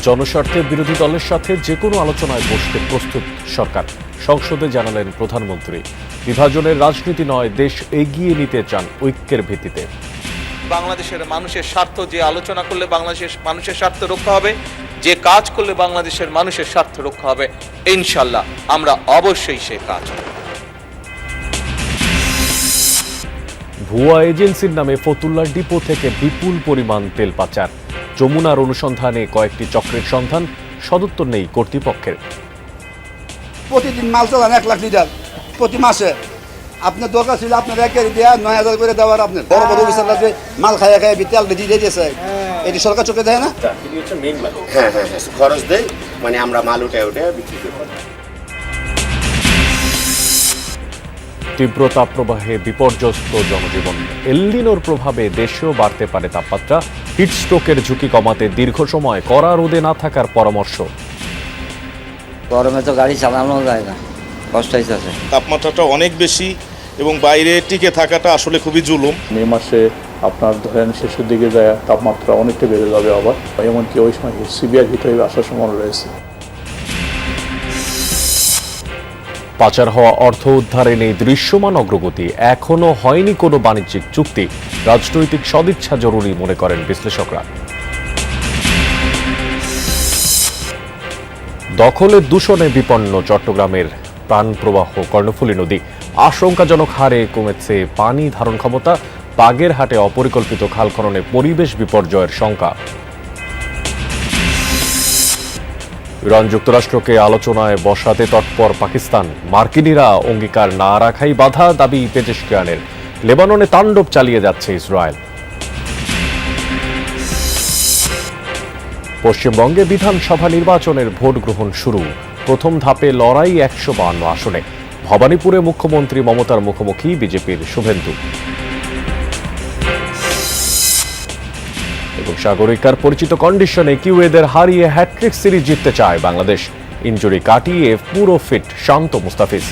জনস্বার্থে বিরোধী দলের সাথে যে কোনো আলোচনায় বসতে প্রস্তুত সরকার, সংসদে জানালেন প্রধানমন্ত্রী। বিভাজনের রাজনীতি নয়, দেশ এগিয়ে নিতে চান ঐক্যের ভিত্তিতে। বাংলাদেশের মানুষের স্বার্থ, যে আলোচনা করলে বাংলাদেশের মানুষের স্বার্থ রক্ষা হবে, যে কাজ করলে বাংলাদেশের মানুষের স্বার্থ রক্ষা হবে, ইনশাল্লাহ আমরা অবশ্যই সে কাজ করব। ভুয়া এজেন্সির নামে ফতুল্লা ডিপো থেকে বিপুল পরিমাণ তেল পাচার। যমুনার অনুসন্ধানে কয়েকটি চক্রের সন্ধান, সদুত্তর নেই কর্তৃপক্ষের। প্রতিদিন মাল চালান 1 লাখ লিটার প্রতি মাসে। আপনার দরকার ছিল আপনার 1 গাড়ি দেওয়া 9,000 করে দেওয়ার। আপনার বড় বড় অফিসাররা যে মাল খাইয়া তেল দিয়ে দিয়েছে, এটি সরকার চোখে দেয় না। হ্যাঁ, খরচ দেয়, মানে আমরা মাল উঠে বিক্রি করি। তীব্র তাপপ্রবাহে বিপর্যস্ত জনজীবন। এল নিনোর প্রভাবে দেশেও বাড়তে পারে তাপমাত্রা। হিটস্ট্রোকের ঝুঁকি কমাতে দীর্ঘ সময় কড়া রোদে না থাকার পরামর্শ। গরমে তো গাড়ি চালানো যায় না, কষ্ট হইতেছে। তাপমাত্রাটা অনেক বেশি এবং বাইরে টিকে থাকাটা আসলে খুবই জুলুম। মে মাসে আপনার ধরেন শেষের দিকে যায় তাপমাত্রা অনেকটা বেড়ে যাবে আবার, এমনকি ওই সময় সিভিয়ার হিট হয়ে আসার সম্ভাবনা রয়েছে। পাচার হওয়া অর্থ উদ্ধারে নেই দৃশ্যমান অগ্রগতি। এখনো হয়নি কোনো বাণিজ্যিক চুক্তি। রাজনৈতিক সদিচ্ছা জরুরি মনে করেন বিশ্লেষকরা। দখলের দূষণে বিপন্ন চট্টগ্রামের প্রাণপ্রবাহ কর্ণফুলী নদী। আশঙ্কাজনক হারে কমেছে পানি ধারণ ক্ষমতা। বাগেরহাটে অপরিকল্পিত খাল খননে পরিবেশ বিপর্যয়ের শঙ্কা। ইরান যুক্তরাষ্ট্রকে আলোচনায় বসাতে তৎপর পাকিস্তান। মার্কিনিরা অঙ্গীকার না রাখাই বাধা, দাবি পেজেশকিয়ানের। লেবাননে তাণ্ডব চালিয়ে যাচ্ছে ইসরায়েল। পশ্চিমবঙ্গে বিধানসভা নির্বাচনের ভোট গ্রহণ শুরু। প্রথম ধাপে লড়াই 152 আসনে। ভবানীপুরে মুখ্যমন্ত্রী মমতার মুখোমুখি বিজেপির শুভেন্দু। এবং সাগরিকার পরিচিত কন্ডিশনে কিউএদের হারিয়ে হ্যাট্রিক সিরিজ জিততে চায় বাংলাদেশ। ইনজুরি কাটিয়ে পুরো ফিট শান্ত মুস্তাফিজ।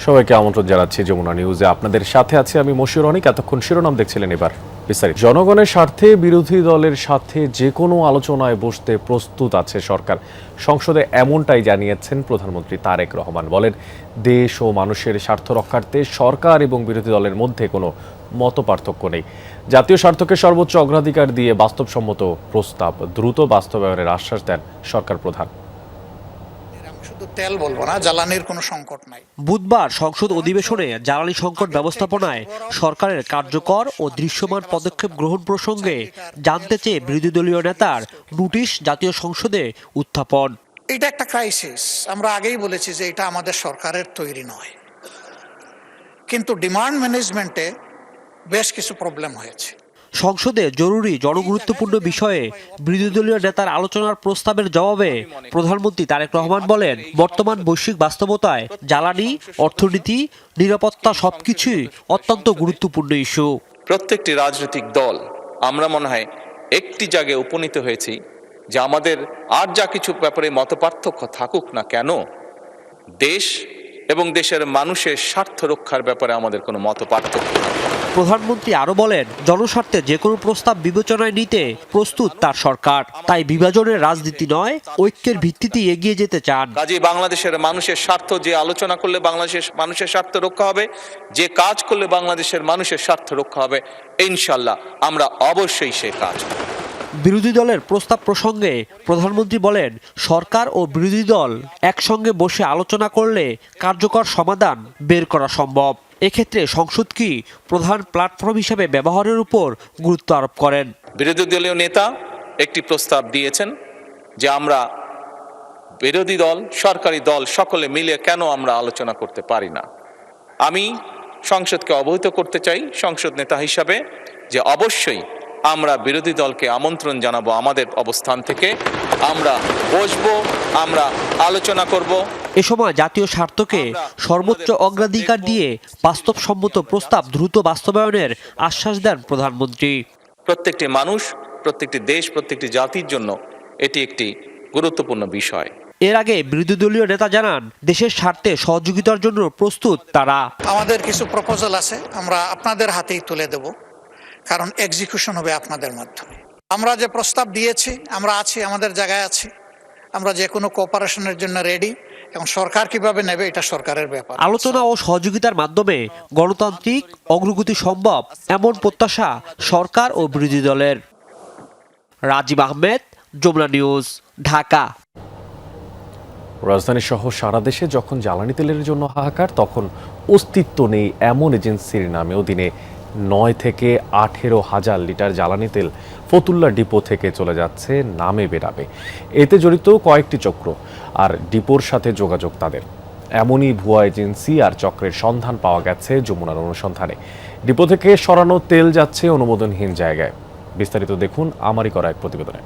সবাইকে আমন্ত্রণ জানাচ্ছি যমুনা নিউজে। আপনাদের সাথে আছি আমি মশিউর অনিক। এতক্ষণ শিরোনাম দেখছিলেন, এবার বিস্তারিত। জনগণের স্বার্থে বিরোধী দলের সাথে যে কোনো আলোচনায় বসতে প্রস্তুত আছে সরকার। সংসদে এমনটাই জানিয়েছেন প্রধানমন্ত্রী তারেক রহমান। বলেন, দেশ ও মানুষের স্বার্থ রক্ষার্থে সরকার এবং বিরোধী দলের মধ্যে কোনো মতপার্থক্য নেই। জাতীয় স্বার্থকে সর্বোচ্চ অগ্রাধিকার দিয়ে বাস্তবসম্মত প্রস্তাব দ্রুত বাস্তবায়নের আশ্বাস দেন সরকার প্রধান। তেল বলবো না, জ্বালানির কোনো সংকট নাই। বুধবার সংসদ অধিবেশনে জ্বালানি সংকট ব্যবস্থাপনায় সরকারের কার্যকর ও দৃশ্যমান পদক্ষেপ গ্রহণ প্রসঙ্গে জানতে চেয়ে বিরোধী দলীয় নেতার নোটিশ জাতীয় সংসদে উত্থাপন। এটা একটা ক্রাইসিস, আমরা আগেই বলেছি যে এটা আমাদের সরকারের তৈরি নয়, কিন্তু ডিমান্ড ম্যানেজমেন্টে বেশ কিছু প্রবলেম হয়েছে। সংসদে জরুরি জনগুরুত্বপূর্ণ বিষয়ে বিরোধী দলীয় নেতার আলোচনার প্রস্তাবের জবাবে প্রধানমন্ত্রী তারেক রহমান বলেন, বর্তমান বৈশ্বিক বাস্তবতায় জ্বালানি, অর্থনীতি, নিরাপত্তা সবকিছুই অত্যন্ত গুরুত্বপূর্ণ ইস্যু। প্রত্যেকটি রাজনৈতিক দল আমরা মনে হয় একটি জায়গায় উপনীত হয়েছি যে আমাদের আর যা কিছু ব্যাপারে মতপার্থক্য থাকুক না কেন, দেশ এবং দেশের মানুষের স্বার্থ রক্ষার ব্যাপারে আমাদের কোনো মতপার্থক্য নেই। প্রধানমন্ত্রী আরো বলেন, জনস্বার্থে যে কোনো প্রস্তাব বিবেচনায় নিতে প্রস্তুত তার সরকার। তাই বিভাজনের রাজনীতি নয়, ঐক্যের ভিত্তিতে এগিয়ে যেতে চান। কাজে বাংলাদেশের মানুষের স্বার্থ, যে আলোচনা করলে বাংলাদেশের মানুষের স্বার্থ রক্ষা হবে, যে কাজ করলে বাংলাদেশের মানুষের স্বার্থ রক্ষা হবে, ইনশাল্লাহ আমরা অবশ্যই সে কাজ করব। বিরোধী দলের প্রস্তাব প্রসঙ্গে প্রধানমন্ত্রী বলেন, সরকার ও বিরোধী দল একসঙ্গে বসে আলোচনা করলে কার্যকর সমাধান বের করা সম্ভব। এক্ষেত্রে সংসদ কি প্রধান প্ল্যাটফর্ম হিসেবে ব্যবহারের উপর গুরুত্ব আরোপ করেন। বিরোধী দলীয় নেতা একটি প্রস্তাব দিয়েছেন যে আমরা বিরোধী দল, সরকারি দল সকলে মিলে কেন আমরা আলোচনা করতে পারি না। আমি সংসদকে অবহিত করতে চাই সংসদ নেতা হিসাবে যে অবশ্যই আমরা বিরোধী দলকে আমন্ত্রণ জানাবো, আমাদের অবস্থান থেকে আমরা বসবো, আমরা আলোচনা করব। এ সময় জাতীয় স্বার্থকে সর্বোচ্চ অগ্রাধিকার দিয়ে বাস্তবসম্মত প্রস্তাব দ্রুত বাস্তবায়নের আশ্বাস দেন প্রধানমন্ত্রী। প্রত্যেকটি মানুষ, প্রত্যেকটি দেশ, প্রত্যেকটি জাতির জন্য এটি একটি গুরুত্বপূর্ণ বিষয়। এর আগে বিরোধী দলীয় নেতা জানান, দেশের স্বার্থে সহযোগিতার জন্য প্রস্তুত তারা। আমাদের কিছু প্রপোজাল আছে, আমরা আপনাদের হাতেই তুলে দেব, কারণ এক্সিকিউশন হবে আপনাদের মাধ্যমে। আমরা যে প্রস্তাব দিয়েছি, আমরা আছি, আমাদের জায়গায় আছি, আমরা যে কোনো কোঅপারেশনের জন্য রেডি। এবং সরকার কিভাবে নেবে এটা সরকারের ব্যাপার। আলোচনা ও সহযোগিতার মাধ্যমে গণতান্ত্রিক অগ্রগতি সম্ভব, এমন প্রত্যাশা সরকার ও বিরোধী দলের। রাজীব আহমেদ, যমুনা নিউজ, ঢাকা। রাজধানী সহ সারা দেশে যখন জ্বালানি তেলের জন্য হাহাকার, তখন অস্তিত্ব নেই এমন এজেন্সির নামেও দিনে 9 থেকে 18,000 লিটার জ্বালানি তেল ফতুল্লা ডিপো থেকে চলে যাচ্ছে নামে বেরাবে। এতে জড়িত কয়েকটি চক্র আর ডিপোর সাথে যোগাযোগ তাদের। এমনই ভুয়া এজেন্সি আর চক্রের সন্ধান পাওয়া গেছে যমুনার অনুসন্ধানে। ডিপো থেকে সরানো তেল যাচ্ছে অনুমোদনহীন জায়গায়। বিস্তারিত দেখুন আমারই করা এক প্রতিবেদনে।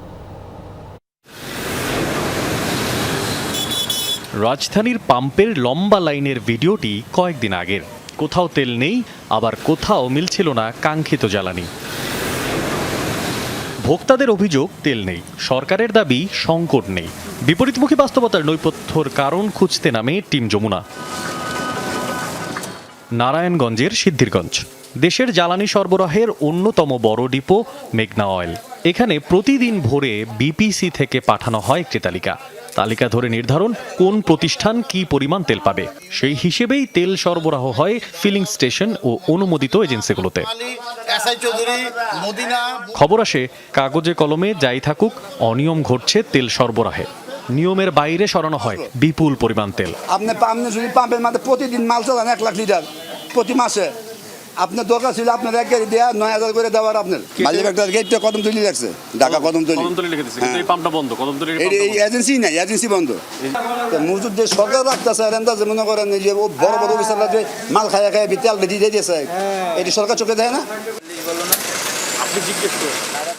রাজধানীর পাম্পের লম্বা লাইনের ভিডিওটি কয়েকদিন আগের। কোথাও তেল নেই, আবার কোথাও মিলছিল না কাঙ্ক্ষিত জ্বালানি। ভোক্তাদের অভিযোগ তেল নেই, সরকারের দাবি সংকট নেই। বিপরীতমুখী বাস্তবতার নৈপথ্যর কারণ খুঁজতে নামে টিম যমুনা। নারায়ণগঞ্জের সিদ্ধিরগঞ্জ দেশের জ্বালানি সরবরাহের অন্যতম বড় ডিপো মেঘনা অয়েল। এখানে প্রতিদিন ভোরে বিপিসি থেকে পাঠানো হয় একটি তালিকা ধরে নির্ধারণ কোন প্রতিষ্ঠান কি পরিমাণ তেল পাবে। সেই হিসেবেই তেল সরবরাহ হয় ফিলিং স্টেশন ও অনুমোদিত এজেন্সিগুলোতে। খবর আসে কাগজে কলমে যাই থাকুক, অনিয়ম ঘটছে তেল সরবরাহে। নিয়মের বাইরে সরানো হয় বিপুল পরিমাণ তেল। আপনি যদি পাম্পের মধ্যে প্রতিদিন মাল চালান 1 লাখ লিটার প্রতি মাসে, আপনার দরকার ছিল আপনার এক গাড়ি দেওয়া 9,000 করে দেওয়ার। আপনার মালিক একটা গেটটা কদমতলি লাগছে, ঢাকা কদমতলি এই এজেন্সি নাই, এজেন্সি বন্ধ। মজুদ যে সরকার রাখতেছে যে মনে করেন যে বড় বড় অফিসাররা যে মাল খায়া খায় তেল দিয়ে দিয়েছে, এটি সরকার চোখে দেয় না।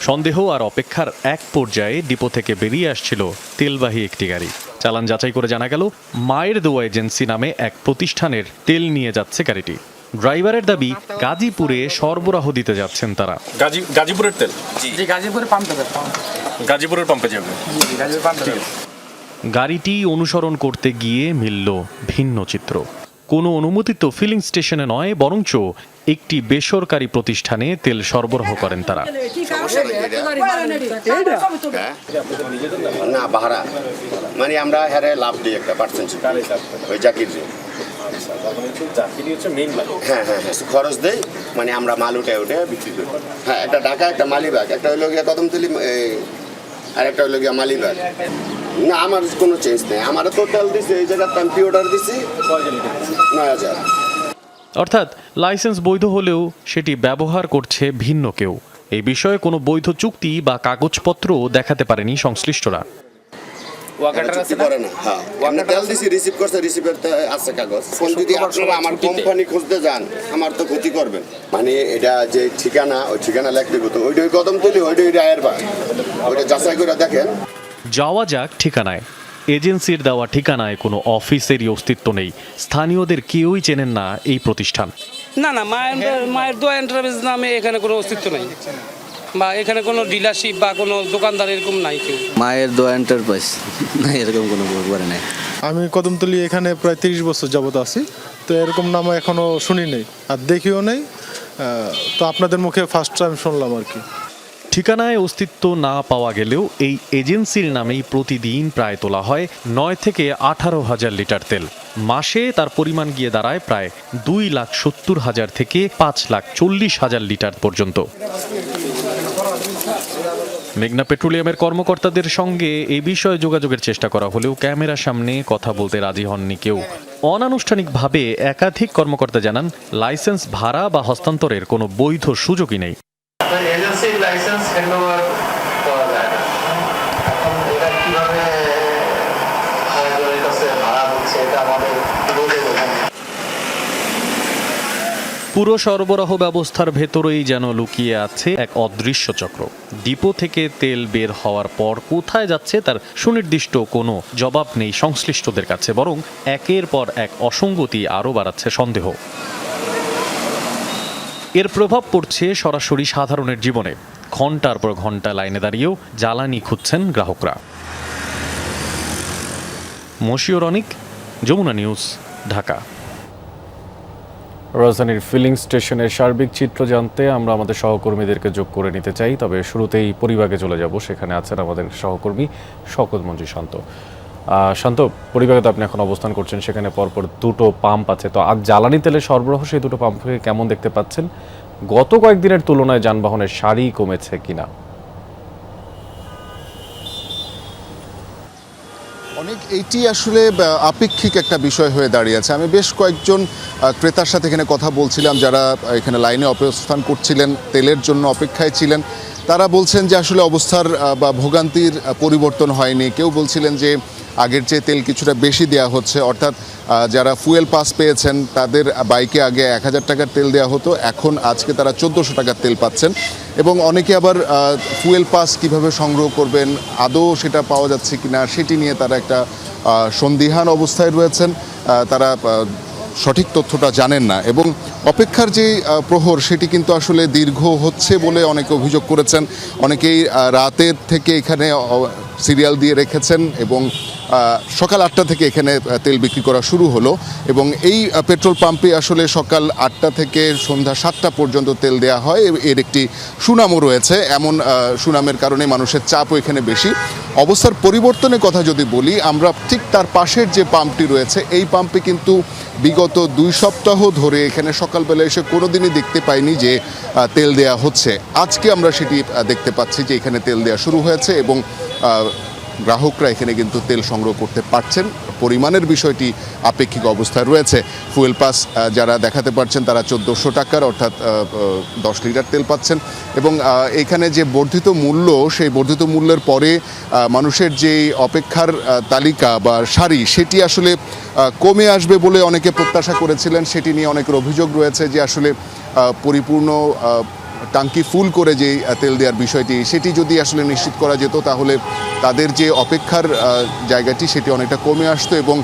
সন্দেহ আর অপেক্ষার এক পর্যায়ে ডিপো থেকে বেরিয়ে আসছিল তেলবাহী একটি গাড়ি। চালান যাচাই করে জানা গেল মায়ের দোয়া এজেন্সি নামে এক প্রতিষ্ঠানের তেল নিয়ে যাচ্ছে গাড়িটি। ড্রাইভারের দাবি গাজীপুরে সরবরাহ দিতে যাচ্ছেন তারা। গাজীপুরের তেল? জি, গাজীপুরের পাম্পে যাবে। গাড়িটি অনুসরণ করতে গিয়ে মিলল ভিন্ন চিত্র। কোনো অনুমোদিত ফিলিং স্টেশনে নয়, বরঞ্চ একটি বেসরকারি প্রতিষ্ঠানে তেল সরবরাহ করেন তারা। না ভাড়া মানে আমরা হ্যাঁ লাভ দিই একটা পার্সেন্ট ওই জাকির। হ্যাঁ হ্যাঁ হ্যাঁ, খরচ দেই, মানে আমরা মাল উঠে বিক্রি করি। হ্যাঁ, একটা ঢাকা, একটা মালিবাগ, একটা হইল গিয়া কদমতলি, আর একটা হইল গিয়া মালিবাগ। না, আমার কোনো চেঞ্জ নেই। আমার তো তেল দিছে এই জায়গার আমি অর্ডার দিছি 9,000। অর্থাৎ লাইসেন্স বৈধ হলেও সেটি ব্যবহার করছে ভিন্ন কেউ। এই বিষয়ে কোনো বৈধ চুক্তি বা কাগজপত্র দেখাতে পারেনি সংশ্লিষ্টরা। আমার কোম্পানি খুঁজতে যান, আমার তো ক্ষতি করবেন। মানে এটা যে ঠিকানা, ওই ঠিকানা লিখতে হতো, ওইটা কদম তুলি, ওইটা আয়ের বার, ওইটা যাচাই করে দেখেন। যাওয়া যাক ঠিকানায়। এজেন্সির দেওয়া ঠিকানায় কোনো অফিসেরই অস্তিত্ব নেই। স্থানীয়দের কেউই চেনেন না এই প্রতিষ্ঠান। না, মায়ের দোয়া এন্টারপ্রাইজ নামে এখানে কোনো অস্তিত্ব নাই, বা এখানে কোনো ডিলারশিপ বা কোনো দোকানদার এরকম নাই কেউ। মায়ের দোয়া এন্টারপ্রাইজ না, এরকম কোনো ব্যাপার নাই। আমি কদমতলি এখানে প্রায় 30 বছর যাবত আছি, তো এরকম নাম এখনো শুনি নেই আর দেখিও নেই। তো আপনাদের মুখে ফার্স্ট টাইম শুনলাম আর কি। ঠিকানায় অস্তিত্ব না পাওয়া গেলেও এই এজেন্সির নামেই প্রতিদিন প্রায় তোলা হয় 9 থেকে 18,000 লিটার তেল। মাসে তার পরিমাণ গিয়ে দাঁড়ায় প্রায় 2,70,000 থেকে 5,40,000 লিটার পর্যন্ত। মেঘনা পেট্রোলিয়ামের কর্মকর্তাদের সঙ্গে এই বিষয়ে যোগাযোগের চেষ্টা করা হলেও ক্যামেরার সামনে কথা বলতে রাজি হননি কেউ। অনানুষ্ঠানিকভাবে একাধিক কর্মকর্তা জানান, লাইসেন্স ভাড়া বা হস্তান্তরের কোনো বৈধ সুযোগই নেই। এজেন্সির লাইসেন্স হ্যান্ডওভার করা যায় না। এখন এটা কিভাবে ভাড়া দিচ্ছে এটা আমাদের পুরো সরবরাহ ব্যবস্থার ভেতরেই যেন লুকিয়ে আছে এক অদৃশ্য চক্র। ডিপো থেকে তেল বের হওয়ার পর কোথায় যাচ্ছে তার সুনির্দিষ্ট কোনো জবাব নেই সংশ্লিষ্টদের কাছে, বরং একের পর এক অসঙ্গতি আরও বাড়াচ্ছে সন্দেহ। এর প্রভাব পড়ছে সরাসরি সাধারণের জীবনে। ঘন্টার পর ঘন্টা লাইনে দাঁড়িয়েও জ্বালানি খুঁজছেন গ্রাহকরা। মশিউর অনিক, যমুনা নিউজ, ঢাকা। রাজধানীর ফিলিং স্টেশনের সার্বিক চিত্র জানতে আমরা আমাদের সহকর্মীদেরকে যোগ করে নিতে চাই, তবে শুরুতেই পরিবাগে চলে যাব। সেখানে আছেন আমাদের সহকর্মী শওকত মঞ্জু শান্ত। শান্ত, পরিবাগে তো আপনি এখন অবস্থান করছেন, সেখানে পরপর দুটো পাম্প আছে, তো আজ জ্বালানি তেলের সরবরাহ সেই দুটো পাম্পকে কেমন দেখতে পাচ্ছেন? গত কয়েকদিনের তুলনায় যানবাহনের সারি কমেছে কিনা? অনেক এইটি আসলে আপেক্ষিক একটা বিষয় হয়ে দাঁড়িয়েছে। আমি বেশ কয়েকজন ক্রেতার সাথে এখানে কথা বলছিলাম, যারা এখানে লাইনে অবস্থান করছিলেন, তেলের জন্য অপেক্ষায় ছিলেন। তারা বলছেন যে আসলে অবস্থার বা ভোগান্তির পরিবর্তন হয়নি। কেউ বলছিলেন যে আগের চেয়ে তেল কিছুটা বেশি দেওয়া হচ্ছে, অর্থাৎ যারা ফুয়েল পাস পেয়েছেন তাদের বাইকে আগে 1000 টাকার তেল দেওয়া হতো, এখন আজকে তারা 1400 টাকার তেল পাচ্ছেন। এবং অনেকে আবার ফুয়েল পাস কিভাবে সংগ্রহ করবেন, আদৌ সেটা পাওয়া যাচ্ছে কিনা সেটি নিয়ে তারা একটা সন্দিহান অবস্থায় রয়েছেন। তারা সঠিক তথ্যটা জানেন না এবং অপেক্ষার যে প্রহর সেটি কিন্তু আসলে দীর্ঘ হচ্ছে বলে অনেকে অভিযোগ করেছেন। অনেকেই রাতের থেকে এখানে সিরিয়াল দিয়ে রেখেছেন এবং সকাল 8টা থেকে এখানে তেল বিক্রি করা শুরু হলো এবং এই পেট্রোল পাম্পে আসলে সকাল 8টা থেকে সন্ধ্যা 7টা পর্যন্ত তেল দেওয়া হয়। এর একটি সুনামও রয়েছে, এমন সুনামের কারণে মানুষের চাপও এখানে বেশি। অবস্থার পরিবর্তনের কথা যদি বলি, আমরা ঠিক তার পাশের যে পাম্পটি রয়েছে এই পাম্পে কিন্তু বিগত 2 সপ্তাহ ধরে এখানে সকালবেলা এসে কোনো দিনই দেখতে পাইনি যে তেল দেয়া হচ্ছে। আজকে আমরা সেটি দেখতে পাচ্ছি যে এখানে তেল দেওয়া শুরু হয়েছে এবং গ্রাহকরা এখানে কিন্তু তেল সংগ্রহ করতে পারছেন। পরিমাণের বিষয়টি আপেক্ষিক অবস্থায় রয়েছে। ফুয়েল পাস যারা দেখাতে পারছেন তারা 1400 টাকার অর্থাৎ 10 লিটার তেল পাচ্ছেন এবং এখানে যে বর্ধিত মূল্য, সেই বর্ধিত মূল্যের পরে মানুষের যে অপেক্ষার তালিকা বা সারি সেটি আসলে কমে আসবে বলে অনেকে প্রত্যাশা করেছিলেন। সেটি নিয়ে অনেকের অভিযোগ রয়েছে যে আসলে পরিপূর্ণ টাঙ্কি ফুল করে যে তেল দেওয়ার বিষয়টি সেটি যদি আসলে নিশ্চিত করা যেত তাহলে তাদের যে অপেক্ষার জায়গাটি সেটি অনেকটা কমে আসতো এবং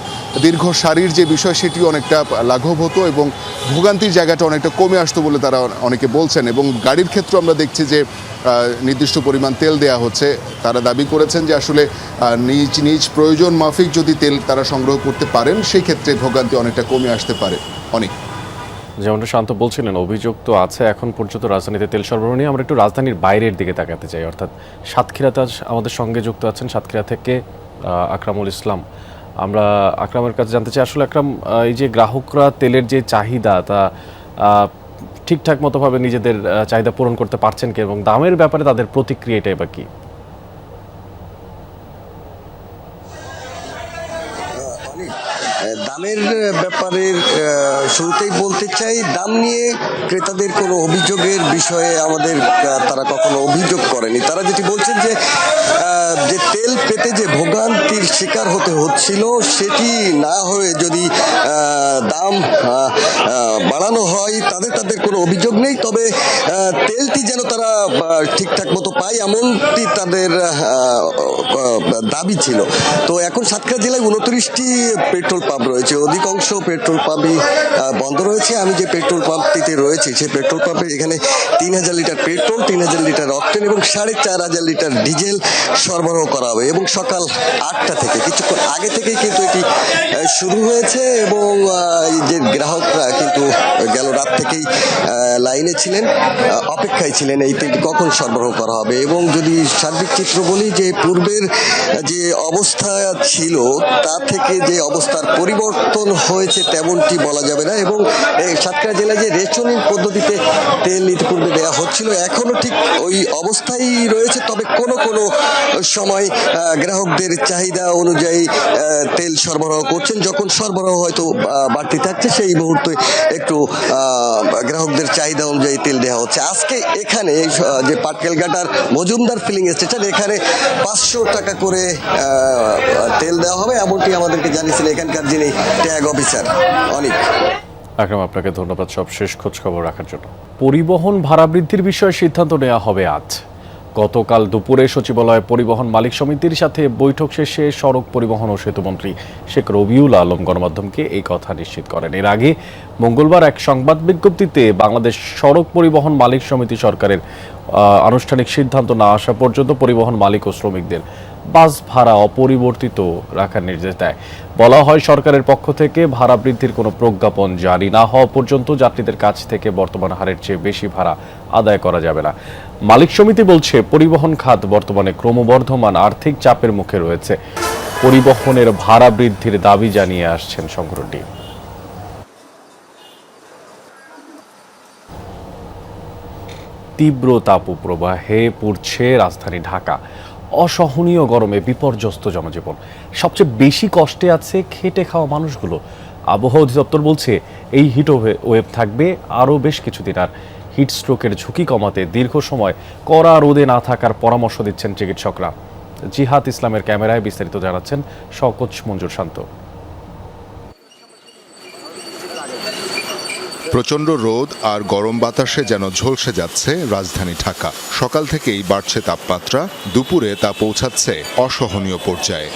দীর্ঘ সারির যে বিষয় সেটিও অনেকটা লাঘব হতো এবং ভোগান্তির জায়গাটা অনেকটা কমে আসতো বলে তারা অনেকে বলছেন। এবং গাড়ির ক্ষেত্রে আমরা দেখছি যে নির্দিষ্ট পরিমাণ তেল দেওয়া হচ্ছে। তারা দাবি করেছেন যে আসলে নিজ নিজ প্রয়োজন মাফিক যদি তেল তারা সংগ্রহ করতে পারেন সেই ক্ষেত্রে ভোগান্তি অনেকটা কমে আসতে পারে। অনেক যেমনটা শান্ত বলছিলেন, অভিযোগ তো আছে এখন পর্যন্ত রাজধানীতে তেল সরবরাহ নিয়ে। আমরা একটু রাজধানীর বাইরের দিকে তাকাতে চাই, অর্থাৎ সাতক্ষীরাতে আমাদের সঙ্গে যুক্ত আছেন সাতক্ষীরা থেকে আকরামুল ইসলাম। আমরা আকরামের কাছে জানতে চাই, আসলে আকরাম, এই যে গ্রাহকরা তেলের যে চাহিদা তা ঠিকঠাক মতোভাবে নিজেদের চাহিদা পূরণ করতে পারছেন কি এবং দামের ব্যাপারে তাদের প্রতিক্রিয়াটাই বা কি? দামের ব্যাপারে শুরুতেই বলতে চাই, দাম নিয়ে ক্রেতাদের কোনো অভিযোগের বিষয়ে আমাদের তারা কখনো অভিযোগ করেনি। তারা যেটি বলছেন যে তেল পেতে যে ভোগান্তির শিকার হতে হচ্ছিল সেটি না হয়ে যদি দাম বাড়ানো হয় তাদের কোনো অভিযোগ নেই। তবে তেলটি যেন তারা ঠিকঠাক মতো পায় এমনটি তাদের দাবি ছিল। তো এখন সাতক্ষীরা জেলায় 29টি পেট্রোল পাম্প রয়েছে, অধিকাংশ পেট্রোল পাম্পই বন্ধ রয়েছে। আমি যে পেট্রোল পাম্পটিতে রয়েছে সেই পেট্রোল পাম্পে এখানে 3000 লিটার পেট্রোল, 3000 লিটার অকটেন এবং 4500 লিটার ডিজেল সরবরাহ করা হবে এবং সকাল 8টা থেকে কিছুক্ষণ আগে থেকেই কিন্তু এটি শুরু হয়েছে এবং যে গ্রাহকরা কিন্তু গেল রাত থেকেই লাইনে ছিলেন, অপেক্ষায় ছিলেন এই তেলটি কখন সরবরাহ করা হবে। এবং যদি সার্বিক চিত্র বলি, যে পূর্বের যে অবস্থা ছিল তা থেকে যে অবস্থার পরিবর্তন হয়েছে তেমনটি বলা যাবে না। এবং সাতক্ষীরা জেলায় যে রেশনিং পদ্ধতিতে তেল ইতিপূর্বে দেওয়া হচ্ছিল এখনো ঠিক ওই অবস্থায় রয়েছে, তবে কোনো সময় গ্রাহকদের চাহিদা অনুযায়ী তেল সরবরাহ করছেন। যখন সরবরাহ হয়তো বাড়তি থাকছে সেই মুহূর্তে একটু গ্রাহকদের চাহিদা অনুযায়ী তেল দেওয়া হচ্ছে। আজকে এখানে যে পাটকেলঘাটার মজুমদার ফিলিং স্টেশন, এখানে 500 টাকা করে তেল দেওয়া হবে এমনটি আমাদেরকে জানিয়েছিলেন এখানকার যিনি ট্যাগ অফিসার। অনেক আকরাম, আপনাকে ধন্যবাদ সবশেষ খোঁজ খবর রাখার জন্য। পরিবহন ভাড়া বৃদ্ধির বিষয়ে সিদ্ধান্ত নেওয়া হবে আজ। গতকাল দুপুরে সচিবালয়ে পরিবহন মালিক সমিতির সাথে বৈঠক শেষে সড়ক পরিবহন ও সেতুমন্ত্রী শেখ রবিউল আলম গণমাধ্যমকে এই কথা নিশ্চিত করেন। এর আগে মঙ্গলবার এক সংবাদ বিজ্ঞপ্তিতে বাংলাদেশ সড়ক পরিবহন মালিক সমিতি সরকারের আনুষ্ঠানিক সিদ্ধান্ত না আসা পর্যন্ত পরিবহন মালিক ও শ্রমিকদের বাস ভাড়া অপরিবর্তিত রাখার নির্দেশ দেয়। বলা হয়, সরকারের পক্ষ থেকে ভাড়া বৃদ্ধির কোনো প্রজ্ঞাপন জারি না হওয়া পর্যন্ত যাত্রীদের কাছ থেকে বর্তমান হারের চেয়ে বেশি ভাড়া আদায় করা যাবে না। মালিক সমিতি বলছে, পরিবহন খাত বর্তমানে ক্রমবর্ধমান আর্থিক চাপের মুখে রয়েছে। পরিবহনের ভাড়া বৃদ্ধির দাবি জানিয়ে আসছেন সংগঠনটি। তীব্র তাপপ্রবাহে পুড়ছে রাজধানী ঢাকা। অসহনীয় গরমে বিপর্যস্ত জনজীবন। সবচেয়ে বেশি কষ্টে আছে খেটে খাওয়া মানুষগুলো। আবহাওয়া অধিদপ্তর বলছে, এই হিট ওয়েভ থাকবে আরও বেশ কিছুদিন। আর হিট স্ট্রোকের ঝুঁকি কমাতে দীর্ঘ সময় কড়া রোদে না থাকার পরামর্শ দিচ্ছেন চিকিৎসকরা। জিহাদ ইসলামের ক্যামেরায় বিস্তারিত জানাচ্ছেন শওকত মঞ্জুর শান্ত। প্রচণ্ড রোদ আর গরম বাতাসে যেন ঝলসে যাচ্ছে রাজধানী ঢাকা। সকাল থেকেই বাড়ছে তাপমাত্রা, দুপুরে তা পৌঁছাচ্ছে অসহনীয় পর্যায়ে।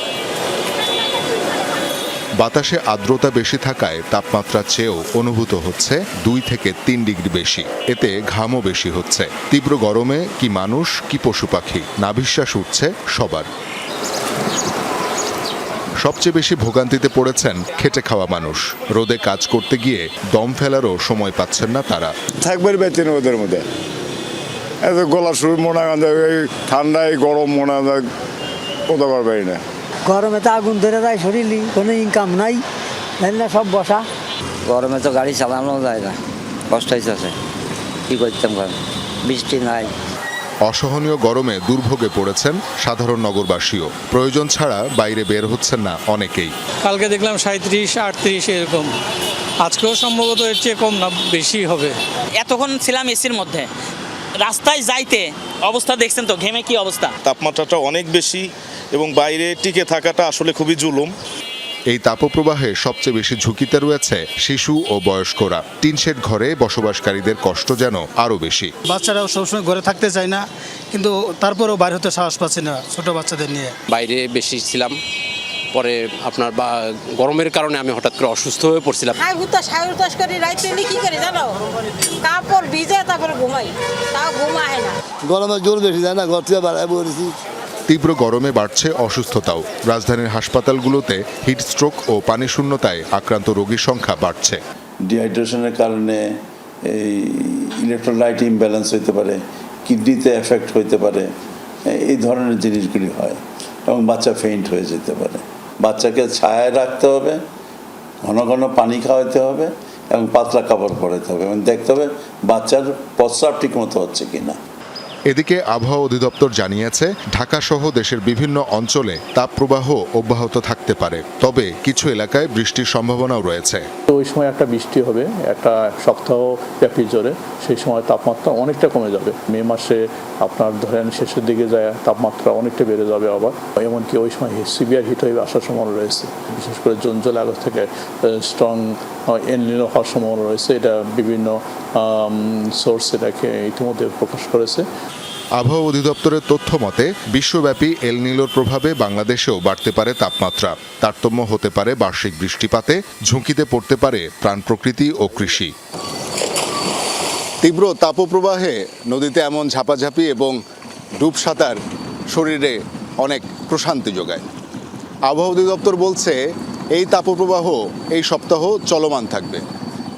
বাতাসে আর্দ্রতা বেশি থাকায় তাপমাত্রার চেয়েও অনুভূত হচ্ছে 2 থেকে 3 ডিগ্রি বেশি। এতে ঘামও বেশি হচ্ছে। তীব্র গরমে কি মানুষ কি পশু পাখি, নাভিশ্বাস উঠছে সবার। সবচেয়ে বেশি ভোগান্তিতে পড়েছেন খেটে খাওয়া মানুষ। রোদে কাজ করতে গিয়ে দম ফেলারও সময় পাচ্ছেন না তারা। থাকবে বেতন ওদের মধ্যে এত গলা সুর মনে হয় ঠান্ডায় গরম মনে হয় কোথাও পারবে না। গরমে তো আগুন ধরে যায় শরীরে, কোনো ইনকাম নাই, না সব বসা। গরমে তো গাড়ি চালানো যায় না, কষ্ট হয়েছে। কি করতাম, বৃষ্টি নাই। অসহনীয় গরমে দুর্ভোগে পড়েছেন সাধারণ নগরবাসীও। প্রয়োজন ছাড়া বাইরে বের হচ্ছেন না অনেকেই। কালকে দেখলাম 37-38 এরকম, আজকেও সম্ভবত এর চেয়ে কম না বেশি হবে। এতক্ষণ ছিলাম এসির মধ্যে, রাস্তায় যাইতে অবস্থা দেখছেন তো, ঘেমে কি অবস্থা। তাপমাত্রাটা অনেক বেশি এবং বাইরে টিকে থাকাটা আসলে খুবই জুলুম। এই তাপপ্রবাহে সবচেয়ে বেশি ঝুঁকিতে রয়েছে শিশু ও বয়স্করা। টিনশেড ঘরে বসবাসকারীদের কষ্ট যেন আরও বেশি। বাচ্চারাও সবসময় ঘরে থাকতে চায় না, কিন্তু তারপরেও বাইরে হতে সাহস পাচ্ছে না ছোট বাচ্চাদের নিয়ে। বাইরে বেশি ছিলাম, পরে আপনার গরমের কারণে আমি হঠাৎ করে অসুস্থ হয়ে পড়ছিলাম। কি করে জানো, কাপড় ভিজে তারপরে ঘুমাই, তাও ঘুম আহে না। গরমে জোর বেশি যায় না, ঘর থেকে বাড়ায় পড়েছি। তীব্র গরমে বাড়ছে অসুস্থতাও। রাজধানীর হাসপাতালগুলোতে হিট স্ট্রোক ও পানি শূন্যতায় আক্রান্ত রোগীর সংখ্যা বাড়ছে। ডিহাইড্রেশনের কারণে এই ইলেকট্রোলাইট ইমব্যালেন্স হইতে পারে, কিডনিতে এফেক্ট হইতে পারে, এই ধরনের জিনিসগুলি হয় এবং বাচ্চা ফেইন্ট হয়ে যেতে পারে। বাচ্চাকে ছায়ায় রাখতে হবে, ঘন ঘন পানি খাওয়াতে হবে এবং পাতলা কাপড় পরাতে হবে এবং দেখতে হবে বাচ্চার প্রস্রাব ঠিক মতো হচ্ছে কিনা। এদিকে আবহাওয়া অধিদপ্তর জানিয়েছে, ঢাকা সহ দেশের বিভিন্ন অঞ্চলে তাপপ্রবাহ অব্যাহত থাকতে পারে, তবে কিছু এলাকায় বৃষ্টির সম্ভাবনাও রয়েছে। ওই সময় একটা বৃষ্টি হবে, একটা সপ্তাহ ব্যাপী জোরে, সেই সময় তাপমাত্রা অনেকটা কমে যাবে। মে মাসে আপনার ধরেন শেষের দিকে যায় তাপমাত্রা অনেকটা বেড়ে যাবে আবার। এমনকি ওই সময় সিভিয়ার হিট ওয়েভ আসার সম্ভাবনা রয়েছে। বিশেষ করে জুন জুলাই আগস্ট থেকে স্ট্রং এল নিনো হওয়ার সম্ভাবনা রয়েছে। এটা বিভিন্ন সোর্স এটাকে ইতিমধ্যে প্রকাশ করেছে। আবহাওয়া অধিদপ্তরের তথ্য মতে, বিশ্বব্যাপী এল নিনোর প্রভাবে বাংলাদেশেও বাড়তে পারে তাপমাত্রা। তারতম্য হতে পারে বার্ষিক বৃষ্টিপাতে, ঝুঁকিতে পড়তে পারে প্রাণ প্রকৃতি ও কৃষি। তীব্র তাপপ্রবাহে নদীতে এমন ঝাপাঝাপি এবং ডুব সাঁতার শরীরে অনেক প্রশান্তি যোগায়। আবহাওয়া অধিদপ্তর বলছে, এই তাপপ্রবাহ এই সপ্তাহ চলমান থাকবে।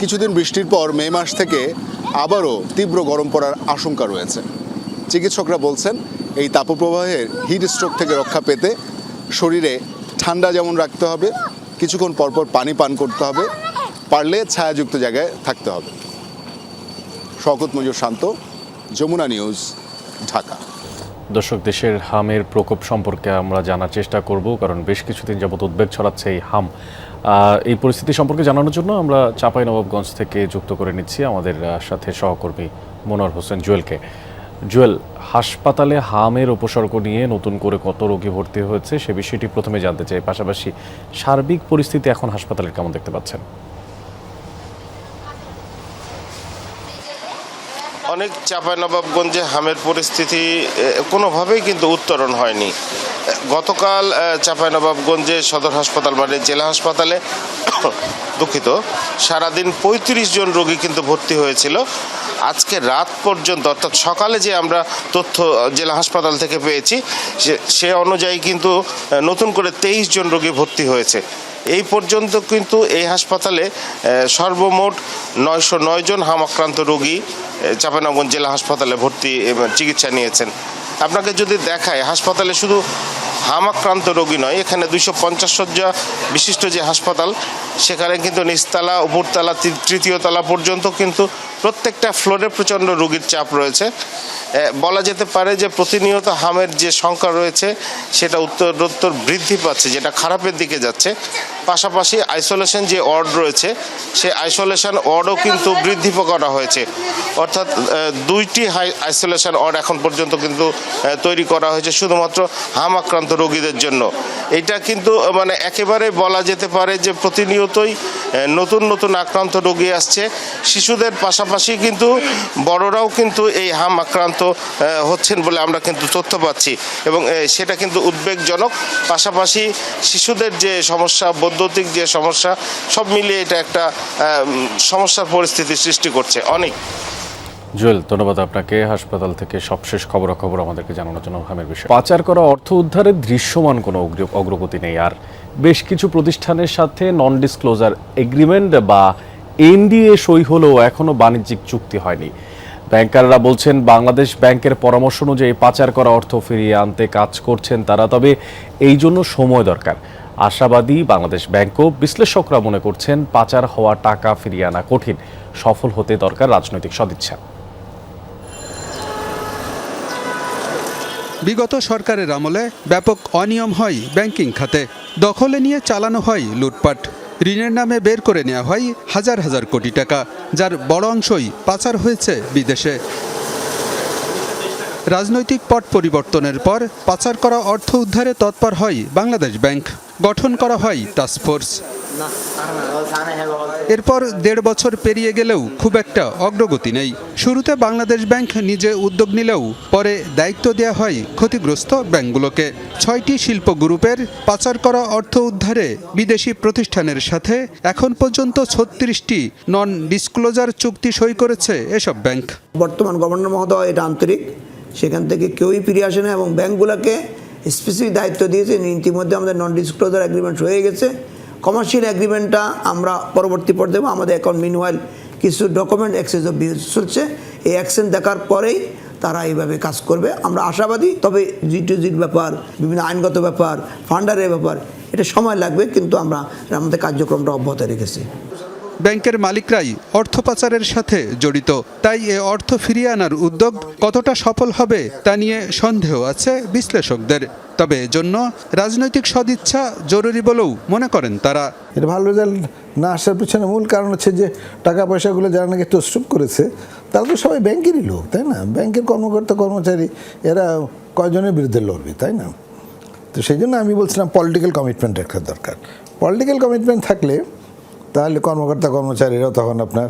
কিছুদিন বৃষ্টির পর মে মাস থেকে আবারও তীব্র গরম পড়ার আশঙ্কা রয়েছে। চিকিৎসকরা বলছেন, এই তাপপ্রবাহের হিট স্ট্রোক থেকে রক্ষা পেতে শরীরে ঠান্ডা যেমন রাখতে হবে, কিছুক্ষণ পরপর পানি পান করতে হবে, পারলে ছায়াযুক্ত জায়গায় থাকতে হবে। শওকত মঞ্জুর শান্ত, যমুনা নিউজ, ঢাকা। দর্শক, দেশের হামের প্রকোপ সম্পর্কে আমরা জানার চেষ্টা করব, কারণ বেশ কিছুদিন যাবত উদ্বেগ ছড়াচ্ছে এই হাম। এই পরিস্থিতি সম্পর্কে জানানোর জন্য আমরা চাঁপাইনবাবগঞ্জ থেকে যুক্ত করে নিচ্ছি আমাদের সাথে সহকর্মী মনোয়ার হোসেন জুয়েলকে। জুয়েল, হাসপাতালে হামের উপসর্গ নিয়ে নতুন করে কত রোগী ভর্তি হয়েছে সে বিষয়টি প্রথমে জানতে চাই। পাশাপাশি সার্বিক পরিস্থিতি এখন হাসপাতালের কেমন দেখতে পাচ্ছেন? অনেক চাঁপাইনবাবগঞ্জে হামের পরিস্থিতি কোনোভাবেই কিন্তু উত্তরণ হয়নি। গতকাল চাঁপাইনবাবগঞ্জে সদর হাসপাতাল মানে জেলা হাসপাতালে দুঃখিত সারাদিন ৩৫ জন রোগী কিন্তু ভর্তি হয়েছিল। আজকে রাত পর্যন্ত অর্থাৎ সকালে যে আমরা তথ্য জেলা হাসপাতাল থেকে পেয়েছি সে অনুযায়ী কিন্তু নতুন করে 23 জন রোগী ভর্তি হয়েছে। এই পর্যন্ত কিন্তু এই হাসপাতালে সর্বমোট 909 জন হামাক্রান্ত রোগী চাঁপাইনবাবগঞ্জ জেলা হাসপাতালে ভর্তি চিকিৎসা নিয়েছেন। আপনাকে যদি দেখায় হাসপাতালে শুধু হামাক্রান্ত রোগী নয়, এখানে 250 শয্যা বিশিষ্ট যে হাসপাতাল সেখানে কিন্তু নিচতলা, উপরতলা, তৃতীয় তলা পর্যন্ত কিন্তু প্রত্যেকটা ফ্লোরে প্রচণ্ড রোগীর চাপ রয়েছে। বলা যেতে পারে যে প্রতিনিয়ত হামের যে সংখ্যা রয়েছে সেটা উত্তরোত্তর বৃদ্ধি পাচ্ছে, যেটা খারাপের দিকে যাচ্ছে। পাশাপাশি আইসোলেশন যে ওয়ার্ড রয়েছে সে আইসোলেশন ওয়ার্ডও কিন্তু বৃদ্ধি করা হয়েছে, অর্থাৎ 2টি আইসোলেশন ওয়ার্ড এখন পর্যন্ত কিন্তু তৈরি করা হয়েছে শুধুমাত্র হাম আক্রান্ত রোগীদের জন্য। এটা কিন্তু মানে একেবারে বলা যেতে পারে যে প্রতিনিয়তই নতুন নতুন আক্রান্ত রোগী আসছে। শিশুদের পাশাপাশি কিন্তু বড়রাও কিন্তু এই হাম আক্রান্ত হচ্ছেন বলে আমরা কিন্তু তথ্য পাচ্ছি এবং সেটা কিন্তু উদ্বেগজনক। পাশাপাশি শিশুদের যে সমস্যা, বৈদ্যুতিক যে সমস্যা, সব মিলিয়ে এটা একটা সমস্যার পরিস্থিতি সৃষ্টি করছে অনেক। জুয়েল, ধন্যবাদ আপনাকে হাসপাতাল থেকে সবশেষ খবরাখবর আমাদেরকে জানানোর জন্য। হামের বিষয় পাচার করা অর্থ উদ্ধারের দৃশ্যমান কোনো অগ্রগতি নেই, আর বেশ কিছু প্রতিষ্ঠানের সাথে নন ডিসক্লোজার এগ্রিমেন্ট বা এনডিএ সই হলেও এখনও বাণিজ্যিক চুক্তি হয়নি। ব্যাংকাররা বলছেন বাংলাদেশ ব্যাংকের পরামর্শ অনুযায়ী পাচার করা অর্থ ফিরিয়ে আনতে কাজ করছেন তারা, তবে এই জন্য সময় দরকার। আশাবাদী বাংলাদেশ ব্যাংকও বিশ্লেষকরা মনে করছেন পাচার হওয়া টাকা ফিরিয়ে আনা কঠিন, সফল হতে দরকার রাজনৈতিক সদিচ্ছা। বিগত সরকারের আমলে ব্যাপক অনিয়ম হয় ব্যাংকিং খাতে, দখলে নিয়ে চালানো হয় লুটপাট, ঋণের নামে বের করে নেওয়া হয় হাজার হাজার কোটি টাকা, যার বড় অংশই পাচার হয়েছে বিদেশে। রাজনৈতিক পট পরিবর্তনের পর পাচার করা অর্থ উদ্ধারে তৎপর হয় বাংলাদেশ ব্যাংক, গঠন করা হয় টাস্কফোর্স। এরপর 1.5 বছর পেরিয়ে গেলেও খুব একটা অগ্রগতি নেই। শুরুতে বাংলাদেশ ব্যাংক নিজে উদ্যোগ নিলেও পরে দায়িত্ব দেওয়া হয় ক্ষতিগ্রস্ত ব্যাংকগুলোকে। 6টি শিল্প গ্রুপের পাচার করা অর্থ উদ্ধারে বিদেশি প্রতিষ্ঠানের সাথে এখন পর্যন্ত 36টি নন ডিসক্লোজার চুক্তি সই করেছে এসব ব্যাংক। বর্তমান গভর্নর মহোদয় এটা আন্তরিক, সেখান থেকে কেউই ফিরে আসে না এবং ব্যাংকগুলোকে স্পেসিফিক দায়িত্ব দিয়েছে। ইতিমধ্যে আমাদের নন ডিসক্লোজার এগ্রিমেন্ট হয়ে গেছে, কমার্শিয়াল এগ্রিমেন্টটা আমরা পরবর্তী পর দেবো। আমাদের এখন মিনওয়াইল কিছু ডকুমেন্ট এক্সচেঞ্জ অফ ভিউজ চলছে, এই এক্সচেঞ্জ দেখার পরেই তারা এইভাবে কাজ করবে, আমরা আশাবাদী। তবে জির ব্যাপার, বিভিন্ন আইনগত ব্যাপার, ফান্ডারের ব্যাপার, এটা সময় লাগবে, কিন্তু আমরা আমাদের কার্যক্রমটা অব্যাহত রেখেছি। ব্যাংকের মালিকরাই অর্থ পাচারের সাথে জড়িত, তাই এ অর্থ ফিরিয়ে আনার উদ্যোগ কতটা সফল হবে তা নিয়ে সন্দেহ আছে বিশ্লেষকদের। তবে এজন্য রাজনৈতিক সদিচ্ছা জরুরি বলেও মনে করেন তারা। এটা ভালো রেজাল্ট না আসার পিছনে মূল কারণ হচ্ছে যে টাকা পয়সাগুলো যারা নাকি তসরুপ করেছে তারা তো সবাই ব্যাংকেরই লোক, তাই না? ব্যাংকের কর্মকর্তা কর্মচারী, এরা কয়জনের বিরুদ্ধে লড়বে, তাই না? তো সেই জন্য আমি বলছিলাম পলিটিক্যাল কমিটমেন্ট একটা দরকার। পলিটিক্যাল কমিটমেন্ট থাকলে তাহলে কর্মকর্তা কর্মচারীরাও তখন আপনার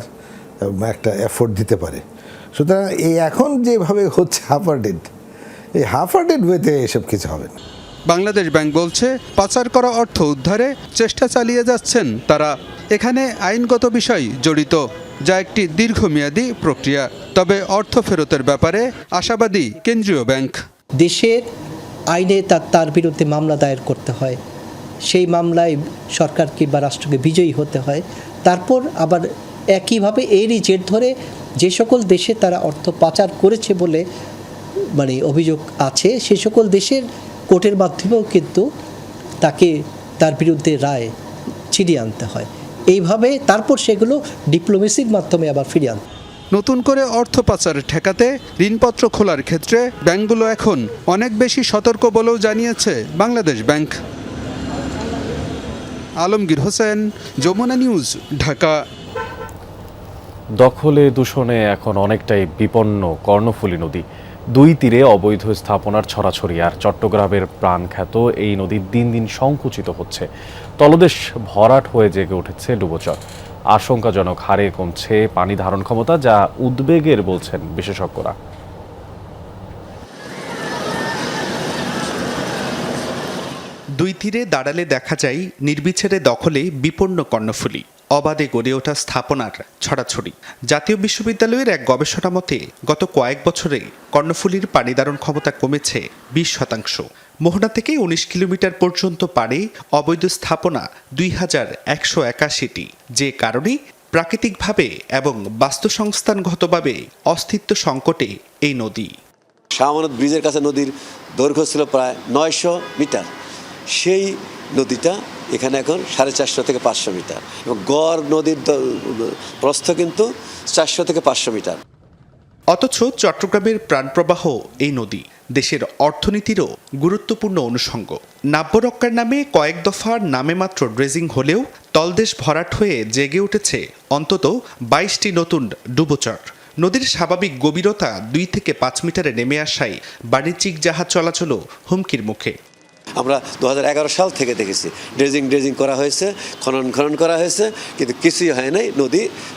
একটা এফোর্ট দিতে পারে। সুতরাং এই এখন যেভাবে হচ্ছে হাফার্টেড, এই হাফার্টেড ওয়েতে এসব কিছু হবে না। বাংলাদেশ ব্যাংক বলছে পাচার করা অর্থ উদ্ধারে চেষ্টা চালিয়ে যাচ্ছেন তারা। এখানে আইনগত বিষয় জড়িত, যা একটি দীর্ঘমেয়াদী প্রক্রিয়া। তবে অর্থ ফেরতের ব্যাপারে আশাবাদী কেন্দ্রীয় ব্যাংক। দেশের আইনে তার বিরুদ্ধে মামলা দায়ের করতে হয়, সেই মামলায় সরকারকে বা রাষ্ট্রকে বিজয়ী হতে হয়। তারপর আবার একইভাবে এরই জের ধরে যে সকল দেশে তারা অর্থ পাচার করেছে বলে অভিযোগ আছে, সে সকল দেশের কোর্টের মাধ্যমেও কিন্তু তার বিরুদ্ধে রায় ছিনিয়ে আনতে হয়। এইভাবে তারপর সেগুলো ডিপ্লোমেসির মাধ্যমে আবার ফিরিয়ে আনতে। নতুন করে অর্থ পাচার ঠেকাতে ঋণপত্র খোলার ক্ষেত্রে ব্যাংকগুলো এখন অনেক বেশি সতর্ক বলেও জানিয়েছে বাংলাদেশ ব্যাংক। আলমগীর হোসেন, যমুনা নিউজ, ঢাকা। দখলে দূষণে এখন অনেকটাই বিপন্ন কর্ণফুলী নদী। 2 তীরে অবৈধ স্থাপনার ছড়াছড়ি, আর চট্টগ্রামের প্রাণখ্যাত এই নদী দিন দিন সংকুচিত হচ্ছে। তলদেশ ভরাট হয়ে জেগে উঠেছে ডুবোচর। আশঙ্কাজনক হারে কমছে পানি ধারণ ক্ষমতা, যা উদ্বেগের বলছেন বিশেষজ্ঞরা। দুই তীরে দাঁড়ালে দেখা যায় নির্বিচারে দখলে বিপন্ন কর্ণফুলী, অবাধে গড়ে ওঠা স্থাপনার ছড়াছড়ি। জাতীয় বিশ্ববিদ্যালয়ের এক গবেষণা মতে গত কয়েক বছরে কর্ণফুলীর পানি ধারণ ক্ষমতা কমেছে 20%। মোহনা থেকে 19 কিলোমিটার পর্যন্ত পারে অবৈধ স্থাপনা 2181টি, যে কারণে প্রাকৃতিকভাবে এবং বাস্তুসংস্থানগতভাবে অস্তিত্ব সংকটে এই নদী। শাহমানত ব্রিজের কাছে নদীর দৈর্ঘ্য ছিল প্রায় 900 মিটার, সেই নদীটা এখানে এখন 450 থেকে 500 মিটার এবং গড় নদীর প্রস্থ কিন্তু 400 থেকে 500 মিটার। অথচ চট্টগ্রামের প্রাণপ্রবাহ এই নদী দেশের অর্থনীতিরও গুরুত্বপূর্ণ অনুষঙ্গ। নাব্য রক্ষার নামে কয়েক দফার নামে মাত্র ড্রেজিং হলেও তলদেশ ভরাট হয়ে জেগে উঠেছে অন্তত 22টি নতুন ডুবোচর। নদীর স্বাভাবিক গভীরতা 2 থেকে 5 মিটারে নেমে আসায় বাণিজ্যিক জাহাজ চলাচলও হুমকির মুখে। আমরা 2011 সাল থেকে দেখেছি ড্রেজিং করা হয়েছে, খনন করা হয়েছে, কিন্তু কিছুই হয় নাই।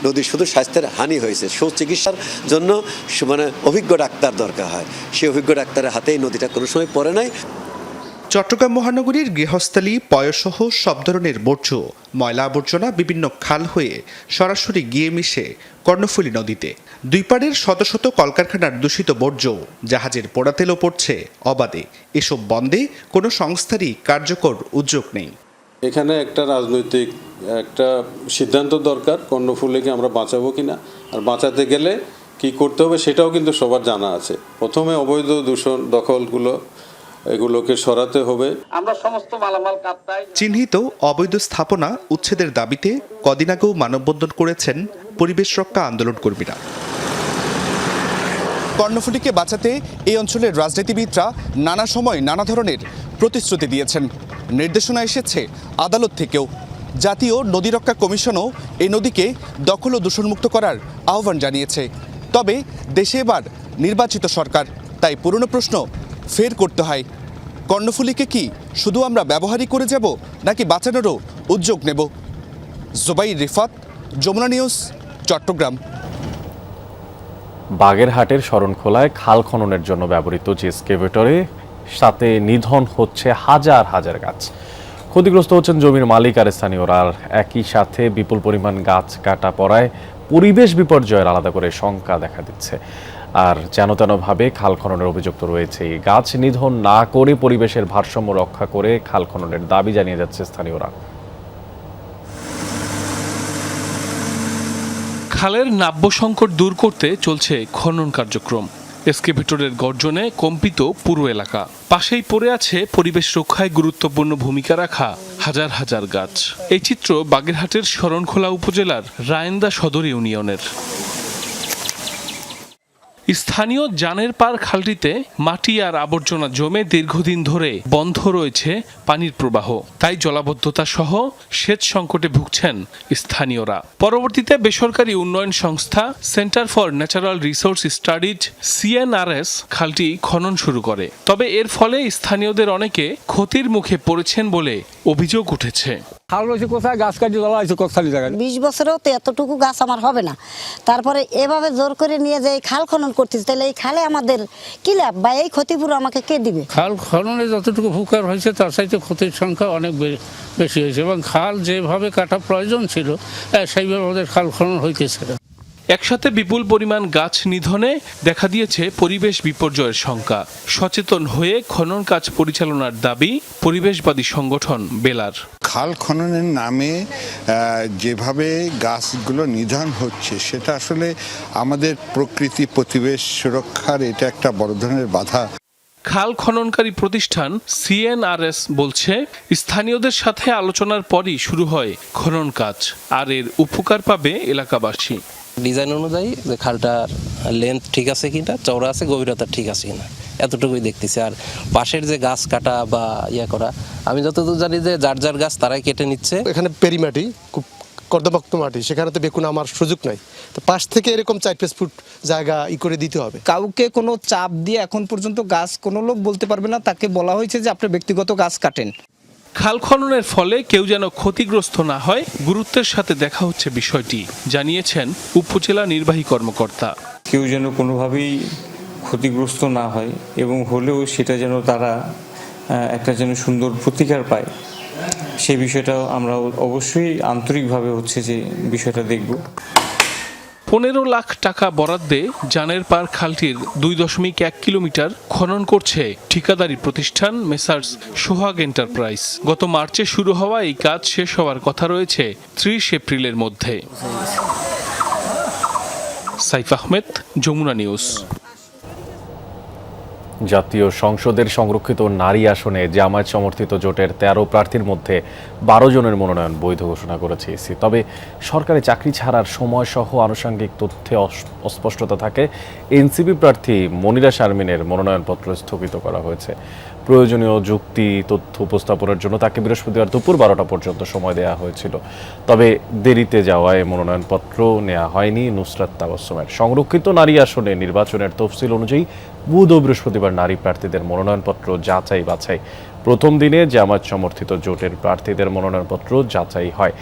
নদীর শুধু স্বাস্থ্যের হানি হয়েছে। সুচিকিৎসার জন্য মানে অভিজ্ঞ ডাক্তার দরকার হয়, সেই অভিজ্ঞ ডাক্তারের হাতেই নদীটা কোনো সময় পড়ে নাই। চট্টগ্রাম মহানগরীর গৃহস্থালী পয়সহ সব ধরনের বর্জ্য ময়লা আবর্জনা বিভিন্ন খাল হয়ে সরাসরি গিয়ে মিশে কর্ণফুলী নদীতে। দুই পাড়ের শত শত কলকারখানার দূষিত বর্জ্য জাহাজের পোড়াতেলও পড়ছে অবাধে। এসব বন্ধে কোনো সংস্থারই কার্যকর উদ্যোগ নেই। এখানে একটা রাজনৈতিক একটা সিদ্ধান্ত দরকার, কর্ণফুলীকে আমরা বাঁচাবো কিনা, আর বাঁচাতে গেলে কি করতে হবে সেটাও কিন্তু সবার জানা আছে। প্রথমে অবৈধ দূষণ এগুলোকে সরাতে হবে। আমরা সমস্ত মালামাল কাপ্তাই চিহ্নিত অবৈধ স্থাপনা উচ্ছেদের দাবিতে কদিন আগেও মানববন্ধন করেছেন পরিবেশ রক্ষা আন্দোলন কর্মীরা। কর্ণফুলীকে বাঁচাতে এই অঞ্চলের রাজনীতিবিদরা নানা সময় নানা ধরনের প্রতিশ্রুতি দিয়েছেন। নির্দেশনা এসেছে আদালত থেকেও। জাতীয় নদী রক্ষা কমিশনও এই নদীকে দখল ও দূষণমুক্ত করার আহ্বান জানিয়েছে। তবে দেশে এবার নির্বাচিত সরকার, তাই পুরনো প্রশ্ন ফের করতে হয়, কর্ণফুলীকে কি শুধু আমরা ব্যবহারই করে যাব নাকি বাঁচানোরও উদ্যোগ নেব? জুবাইর রিফাত, যমুনা নিউজ, চট্টগ্রাম। বাগেরহাটের শরণখোলায় খাল খননের জন্য ব্যবহৃত যে এক্সকেভেটরে সাথে নিধন হচ্ছে হাজার হাজার গাছ। ক্ষতিগ্রস্ত হচ্ছেন জমির মালিক আর স্থানীয়রা। আর একই সাথে বিপুল পরিমাণ গাছ কাটা পড়ায় পরিবেশ বিপর্যয়ের আলাদা করে শঙ্কা দেখা দিচ্ছে। আর যেন তেনভাবে খাল খননের অভিযোগ তো রয়েছে। গাছ নিধন না করে পরিবেশের ভারসাম্য রক্ষা করে খাল খননের দাবি জানিয়ে যাচ্ছে স্থানীয়রা। খালের নাব্য সংকট দূর করতে চলছে খনন কার্যক্রম। এক্সকেভেটরের গর্জনে কম্পিত পুরো এলাকা। পাশেই পড়ে আছে পরিবেশ রক্ষায় গুরুত্বপূর্ণ ভূমিকা রাখা হাজার হাজার গাছ। এই চিত্র বাগেরহাটের শরণখোলা উপজেলার রায়েন্দা সদর ইউনিয়নের। স্থানীয় জানের পার খালটিতে মাটি আর আবর্জনা জমে দীর্ঘদিন ধরে বন্ধ রয়েছে পানির প্রবাহ। তাই জলাবদ্ধতা সহ সেচ সংকটে ভুগছেন স্থানীয়রা। পরবর্তীতে বেসরকারি উন্নয়ন সংস্থা centre for natural resource studies CNRS খালটি খনন শুরু করে। তবে এর ফলে স্থানীয়দের অনেকে ক্ষতির মুখে পড়েছেন বলে অভিযোগ উঠেছে। খাল রয়েছে কোথায়, গাছ কাটিয়ে জ্বলা হয়েছে কোথায় জায়গায়। 20 বছরেও তো এতটুকু গাছ আমার হবে না। তারপরে এভাবে জোর করে নিয়ে যে খাল খনন করতেছে, তাহলে এই খালে আমাদের কি লাভ বা এই ক্ষতিপুরো আমাকে কে দিবে? খাল খননে যতটুকু উপকার হয়েছে তার চাইতে ক্ষতির সংখ্যা অনেক বেশি হয়েছে এবং খাল যেভাবে কাটা প্রয়োজন ছিল সেইভাবে আমাদের খাল খনন হইতেছে না। একসাথে বিপুল পরিমাণ গাছ নিধনে দেখা দিয়েছে পরিবেশ বিপর্যয়ের শঙ্কা। সচেতন হয়ে খনন কাজ পরিচালনার দাবি পরিবেশবাদী সংগঠন বেলার। খাল খননের নামে যেভাবে গাছগুলো নিধন হচ্ছে সেটা আসলে আমাদের প্রকৃতি পরিবেশ সুরক্ষার এটা একটা বড় ধরনের বাধা। খাল খননকারী প্রতিষ্ঠান CNRS বলছে, স্থানীয়দের সাথে আলোচনার পরই শুরু হয় খনন কাজ, আর এর উপকার পাবে এলাকাবাসী। ডিজাইন অনুযায়ী যে খালটার লেন্থ ঠিক আছে কিনা, চওড়া আছে, গভীরতা ঠিক আছে কিনা, এতটুকুই দেখতেছি। আর পাশের যে গাছ কাটা বা করা, আমি যতদূর জানি যে যার যার গাছ তারাই কেটে নিচ্ছে। এখানে পেরিমাটি খুব কর্দমাক্ত মাটি, সেখানে তো বেকুন আমার সুযোগ নাই, তো পাশ থেকে এরকম 4-5 ফুট জায়গা করে দিতে হবে। কাউকে কোনো চাপ দিয়ে এখন পর্যন্ত গাছ কোনো লোক বলতে পারবে না, তাকে বলা হয়েছে যে আপনি ব্যক্তিগত গাছ কাটেন। খাল খননের ফলে কেউ যেন ক্ষতিগ্রস্ত না হয় গুরুত্বের সাথে দেখা হচ্ছে বিষয়টি, জানিয়েছেন উপজেলা নির্বাহী কর্মকর্তা। কেউ যেন কোনোভাবেই ক্ষতিগ্রস্ত না হয় এবং হলেও সেটা যেন তারা একটা যেন সুন্দর প্রতিকার পায়, সেই বিষয়টাও আমরা অবশ্যই আন্তরিকভাবে যে বিষয়টা দেখব। 15 লাখ টাকা বরাদ্দে জানের পার খালটির 2.1 কিলোমিটার খনন করছে ঠিকাদারি প্রতিষ্ঠান মেসার্স সোহাগ এন্টারপ্রাইজ। গত মার্চে শুরু হওয়া এই কাজ শেষ হওয়ার কথা রয়েছে 30 এপ্রিলের মধ্যে। সাইফ আহমেদ, যমুনা নিউজ। জাতীয় সংসদের সংরক্ষিত নারী আসনে জামায়াত সমর্থিত জোটের 13 প্রার্থীর মধ্যে 12 জনের মনোনয়ন বৈধ ঘোষণা করেছে ইসি। তবে সরকারি চাকরি ছাড়ার সময় সহ আনুষঙ্গিক তথ্যে অস্পষ্টতা থাকে। এনসিপি প্রার্থী মনিরা শারমিনের মনোনয়নপত্র স্থগিত করা হয়েছে। প্রয়োজনীয় যুক্তি তথ্য উপস্থাপনের জন্য তাকে বৃহস্পতিবার দুপুর 12টা পর্যন্ত সময় দেওয়া হয়েছিল। তবে দেরিতে যাওয়ায় মনোনয়নপত্র নেওয়া হয়নি নুসরাত তাবাসসুমের। সংরক্ষিত নারী আসনে নির্বাচনের তফসিল অনুযায়ী বুধ ও বৃহস্পতিবার নারী প্রার্থীদের মনোনয়নপত্র যাচাই বাছাই। প্রথম দিনে জামায়াত সমর্থিত জোটের প্রার্থীদের মনোনয়নপত্র যাচাই হয়।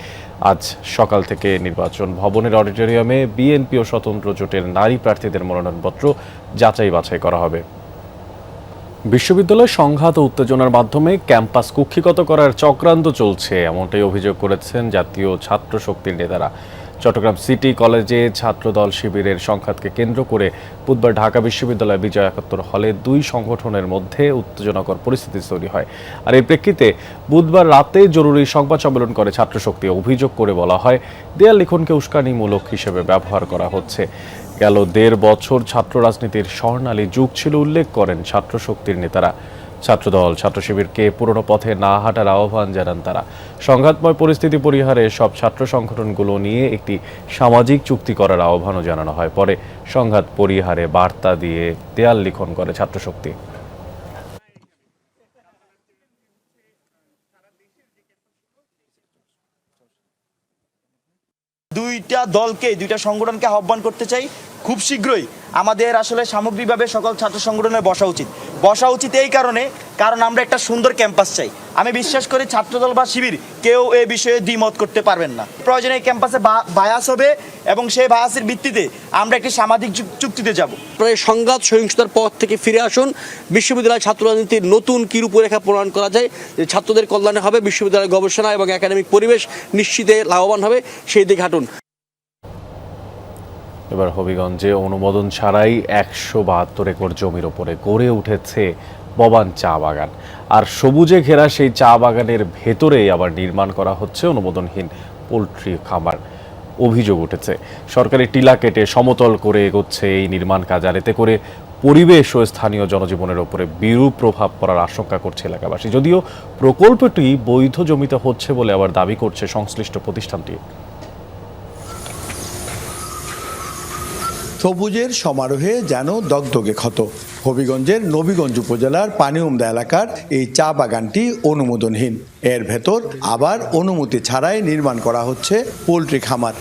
আজ সকাল থেকে নির্বাচন ভবনের অডিটোরিয়ামে বিএনপি ও স্বতন্ত্র জোটের নারী প্রার্থীদের মনোনয়নপত্র যাচাই বাছাই করা হবে। বিশ্ববিদ্যালয় সংঘাত ও উত্তেজনার মাধ্যমে ক্যাম্পাস কুক্ষিগত করার চক্রান্ত চলছে, এমনটাই অভিযোগ করেছেন জাতীয় ছাত্র শক্তির নেতারা। চট্টগ্রাম সিটি কলেজে ছাত্রদল শিবিরের সংঘাতকে কেন্দ্র করে বুধবার ঢাকা বিশ্ববিদ্যালয় বিজয় 71 হলে 2 সংগঠনের মধ্যে উত্তেজনাকর পরিস্থিতি তৈরি হয়। আর এর প্রেক্ষিতে বুধবার রাতে জরুরি সংবাদ সম্মেলন করে ছাত্রশক্তি। অভিযোগ করে বলা হয়, দেয়াল লিখনকে উস্কানিমূলক হিসেবে ব্যবহার করা হচ্ছে। গেল 1.5 বছর ছাত্র রাজনীতির স্বর্ণালী যুগ ছিল উল্লেখ করেন ছাত্রশক্তির নেতারা। ছাত্রদল ছাত্র শিবিরকে পুরনো পথে না হাঁটার আহ্বান জানান তারা। সংঘাতময় পরিস্থিতি পরিহারে সব ছাত্র সংগঠনগুলো নিয়ে একটি সামাজিক চুক্তি করার আহ্বানও জানানো হয়। পরে সংঘাত পরিহারে বার্তা দিয়ে দেয়াল লিখন করে ছাত্রশক্তি। দুইটা সংগঠনকে আহ্বান করতে চাই, খুব শীঘ্রই আমাদের আসলে সামগ্রিকভাবে সকল ছাত্র সংগঠনের বসা উচিত এই কারণ আমরা একটা সুন্দর ক্যাম্পাস চাই। আমি বিশ্বাস করি ছাত্রদল বা শিবির কেউ এই বিষয়ে দ্বিমত করতে পারবেন না। প্রয়োজনে এই ক্যাম্পাসে বায়াস হবে এবং সেই বায়াসের ভিত্তিতে আমরা একটি সামাজিক চুক্তিতে যাব। সংঘাত সহিংসতার পথ থেকে ফিরে আসুন। বিশ্ববিদ্যালয় ছাত্র রাজনীতির নতুন কি রূপরেখা প্রণয়ন করা যায়, যে ছাত্রদের কল্যাণে হবে, বিশ্ববিদ্যালয়ের গবেষণা এবং একাডেমিক পরিবেশ নিশ্চিতে লাভবান হবে, সেই দিকে হাঁটুন। এবার হবিগঞ্জে অনুমোদন ছাড়াই 172 একর জমির ওপরে গড়ে উঠেছে ববান চা বাগান। আর সবুজে ঘেরা সেই চা বাগানের ভেতরেই আবার নির্মাণ করা হচ্ছে অনুমোদনহীন পোলট্রি খামার। অভিযোগ উঠেছে সরকারি টিলা কেটে সমতল করে এগোচ্ছে এই নির্মাণ কাজ, আর এতে করে পরিবেশ ও স্থানীয় জনজীবনের ওপরে বিরূপ প্রভাব পড়ার আশঙ্কা করছে এলাকাবাসী। যদিও প্রকল্পটি বৈধ জমিতে হচ্ছে বলে আবার দাবি করছে সংশ্লিষ্ট প্রতিষ্ঠানটি। সবুজের সমারোহে যেন দগদগে ক্ষত। হবিগঞ্জের নবীগঞ্জ উপজেলার পানিউমদা এলাকার এই চা বাগানটি অনুমোদনহীন। এর ভেতর আবার অনুমতি ছাড়াই নির্মাণ করা হচ্ছে পোলট্রি খামার।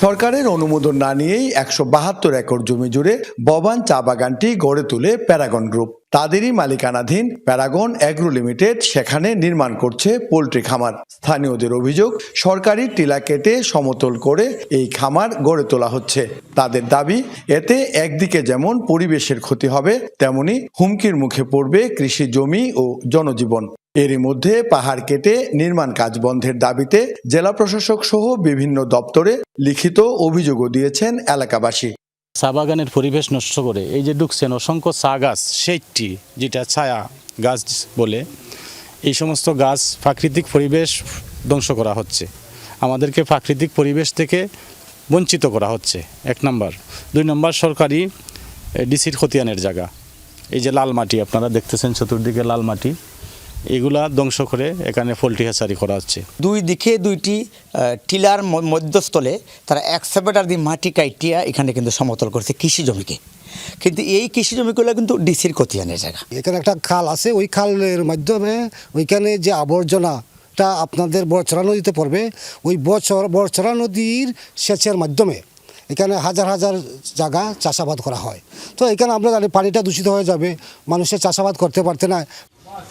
সরকারের অনুমোদন না নিয়েই 172 একর জমি জুড়ে ববান চা বাগানটি গড়ে তোলে প্যারাগন গ্রুপ। তাদেরই মালিকানাধীন প্যারাগন এগ্রো লিমিটেড সেখানে নির্মাণ করছে পোলট্রি খামার। স্থানীয়দের অভিযোগ, সরকারি টিলা কেটে সমতল করে এই খামার গড়ে তোলা হচ্ছে। তাদের দাবি, এতে একদিকে যেমন পরিবেশের ক্ষতি হবে, তেমনি হুমকির মুখে পড়বে কৃষি জমি ও জনজীবন। এরই মধ্যে পাহাড় কেটে নির্মাণ কাজ বন্ধের দাবিতে জেলা প্রশাসক সহ বিভিন্ন দপ্তরে লিখিত অভিযোগও দিয়েছেন এলাকাবাসী। চা বাগানের পরিবেশ নষ্ট করে এই যে ঢুকছেন অসংখ্য চা গাছ, সেইটি যেটা ছায়া গাছ বলে, এই সমস্ত গাছ প্রাকৃতিক পরিবেশ ধ্বংস করা হচ্ছে। আমাদেরকে প্রাকৃতিক পরিবেশ থেকে বঞ্চিত করা হচ্ছে, 1 নম্বর। 2 নম্বর, সরকারি ডিসির খতিয়ানের জায়গা, এই যে লাল মাটি আপনারা দেখতেছেন চতুর্দিকে লাল মাটি, এগুলা ধ্বংস করে এখানে পোল্ট্রি হ্যাচারি করা হচ্ছে। 2 দিকে 2টি টিলার মধ্যস্থলে তারা এক্সকাভেটর দিয়ে মাটি কাটিয়া এখানে কিন্তু সমতল করছে কৃষি জমিকে। কিন্তু এই কৃষি জমিগুলো কিন্তু ডিসির খতিয়ানের জায়গা। এখানে একটা খাল আছে, ওই খালের মাধ্যমে ওইখানে যে আবর্জনাটা আপনাদের বড়চড়া নদীতে পড়বে, ওই বড়চড়া নদীর সেচের মাধ্যমে এখানে হাজার হাজার জায়গা চাষাবাদ করা হয়। তো এখানে আমরা জানি পানিটা দূষিত হয়ে যাবে, মানুষের চাষাবাদ করতে পারতে না।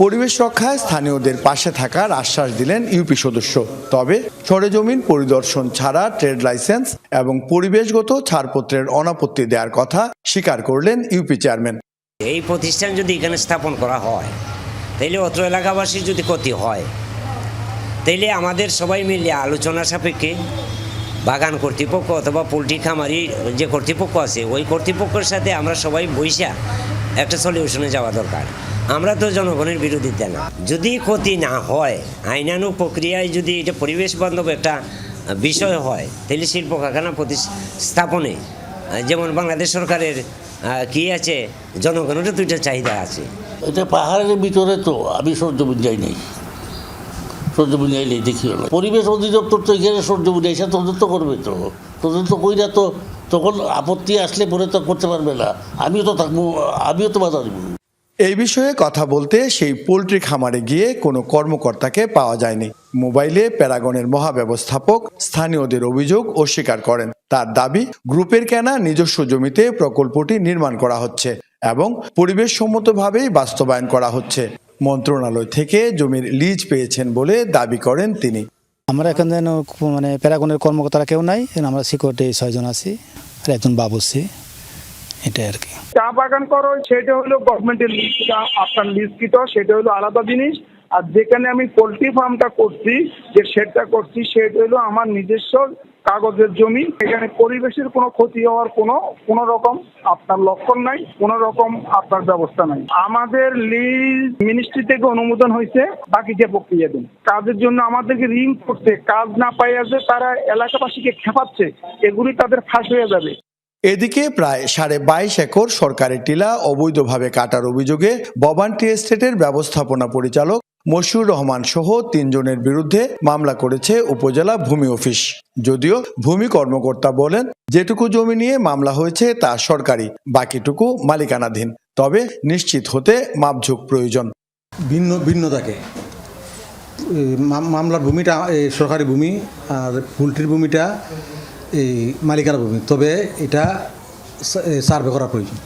পরিবেশ রক্ষায় স্থানীয়দের পাশে থাকার আশ্বাস দিলেন ইউপি সদস্য। তবে সরেজমিন পরিদর্শন ছাড়া ট্রেড লাইসেন্স এবং পরিবেশগত ছাড়পত্রের অনাপত্তি দেওয়ার কথা স্বীকার করলেন ইউপি চেয়ারম্যান। এই প্রতিষ্ঠান যদি এখানে স্থাপন করা হয় তাইলে অত্র এলাকাবাসীর যদি ক্ষতি হয় তাইলে আমাদের সবাই মিলে আলোচনা সাপেক্ষে বাগান কর্তৃপক্ষ অথবা পোলট্রি খামারি যে কর্তৃপক্ষ আছে ওই কর্তৃপক্ষের সাথে আমরা সবাই বইসা একটা সলিউশনে যাওয়া দরকার। আমরা তো জনগণের বিরোধিতা না, যদি ক্ষতি না হয় আইনানুগ প্রক্রিয়ায় যদি এটা পরিবেশ বান্ধব একটা বিষয় হয় তাহলে শিল্প কারখানা স্থাপনে যেমন বাংলাদেশ সরকারের কি আছে জনগণেরও দুইটা চাহিদা আছে। এটা পাহাড়ের ভিতরে তো আমি সূর্যবুন যাই নাই, সূর্যবুন যাইলেই দেখিও না। পরিবেশ অধিদপ্তর তো এখানে সূর্যবুন এসে তদন্ত করবে, তো তদন্ত কইরা তো তখন আপত্তি আসলে পরে তো করতে পারবে না। আমিও তো থাকবো, আমিও তো বাধা দেবো। এই বিষয়ে কথা বলতে সেই পোল্ট্রি খামারে গিয়ে কোনো কর্মকর্তাকে পাওয়া যায়নি। মোবাইলে প্যারাগনের মহাব্যবস্থাপক স্থানীয়দের অভিযোগ অস্বীকার করেন। তার দাবি, গ্রুপের কেনা নিজস্ব জমিতে প্রকল্পটি নির্মাণ করা হচ্ছে এবং পরিবেশ সম্মতভাবেই বাস্তবায়ন করা হচ্ছে। মন্ত্রণালয় থেকে জমির লিজ পেয়েছেন বলে দাবি করেন তিনি। আমরা এখন যেন মানে প্যারাগনের কর্মকর্তারা কেউ নাই, আমরা সিকিউরিটি 6 জন আছি আর একজন বাবুসি, এটাই আর কি। চা বাগান করো সেটা হলো গভর্নমেন্টের লিজ, আপনার লিজকৃত, সেটা হলো আলাদা জিনিস। আর যেখানে আমি পোল্ট্রি ফার্মটা করছি, যে শেডটা করছি, সেটা হলো আমার নিজস্ব কাগজের জমি। এখানে পরিবেশের কোনো ক্ষতি হওয়ার কোনো রকম আপনার লক্ষণ নাই, কোনো রকম আপনার ব্যবস্থা নাই। আমাদের লিজ মিনিস্ট্রি থেকে অনুমোদন হয়েছে, বাকি যে প্রক্রিয়া দিন কাজের জন্য আমাদেরকে ঋণ করছে, কাজ না পাইয়া যে তারা এলাকাবাসীকে খেপাচ্ছে, এগুলি তাদের ফাঁস হয়ে যাবে। এদিকে প্রায় 22.5 একর সরকারি টিলা অবৈধভাবে কাটার অভিযোগে ববান টি এস্টেটের ব্যবস্থাপনা পরিচালক মশিউর রহমান সহ 3 জনের বিরুদ্ধে মামলা করেছে উপজেলা ভূমি অফিস। যদিও ভূমি কর্মকর্তা বলেন, যেটুকু জমি নিয়ে মামলা হয়েছে তা সরকারি, বাকিটুকু মালিকানাধীন। তবে নিশ্চিত হতে মাপঝোঁক প্রয়োজন। ভিন্ন থাকে মামলার ভূমিটা সরকারি ভূমি আর পোল্ট্রির ভূমিটা এই মালিকানা ভূমি, তবে এটা সার্ভে করা প্রয়োজন।